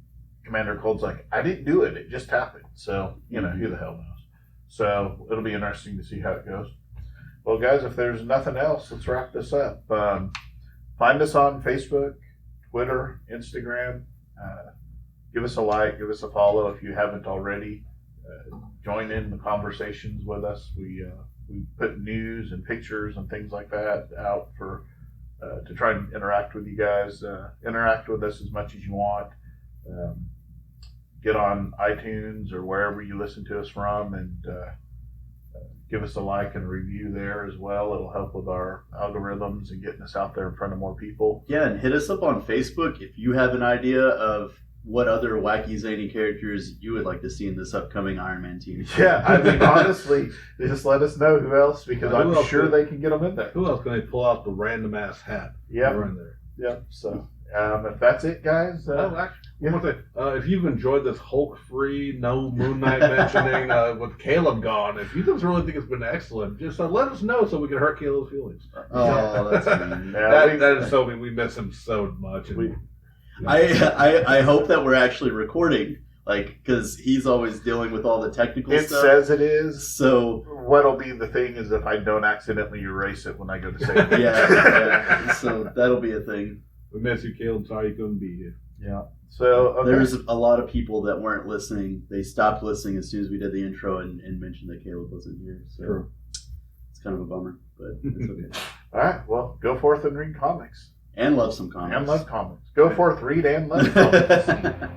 Commander Cold's like, I didn't do it. It just happened. So who the hell knows? So it'll be interesting to see how it goes. Well, guys, if there's nothing else, let's wrap this up. Find us on Facebook, Twitter, Instagram. Give us a like, give us a follow if you haven't already. Join in the conversations with us. We put news and pictures and things like that out for to try and interact with you guys. Interact with us as much as you want. Get on iTunes or wherever you listen to us from, and give us a like and a review there as well. It'll help with our algorithms and getting us out there in front of more people. Yeah, and hit us up on Facebook if you have an idea of what other wacky, zany characters you would like to see in this upcoming Iron Man team. Yeah, I mean, honestly, just let us know who else, because Who I'm else sure could- they can get them in there. Who else can they pull out the random ass hat? Yep. They're in there. Yep. So, if that's it, guys. Actually, one more thing. If you've enjoyed this Hulk-free, no Moon Knight mentioning with Caleb gone, if you just really think it's been excellent, just let us know so we can hurt Caleb's feelings. Oh, that's mean. Yeah, That is so mean. We miss him so much. And, I hope that we're actually recording, because he's always dealing with all the technical it stuff. says it is. So What'll be the thing is if I don't accidentally erase it when I go to save it. yeah. So that'll be a thing. we miss you, Caleb. Sorry you couldn't be here. Yeah. So okay. There's a lot of people that weren't listening. They stopped listening as soon as we did the intro and mentioned that Caleb wasn't here. So True. it's kind of a bummer, but it's okay. All right. Well, go forth and read comics And love some comics. and love comics. Go forth, read and love comics.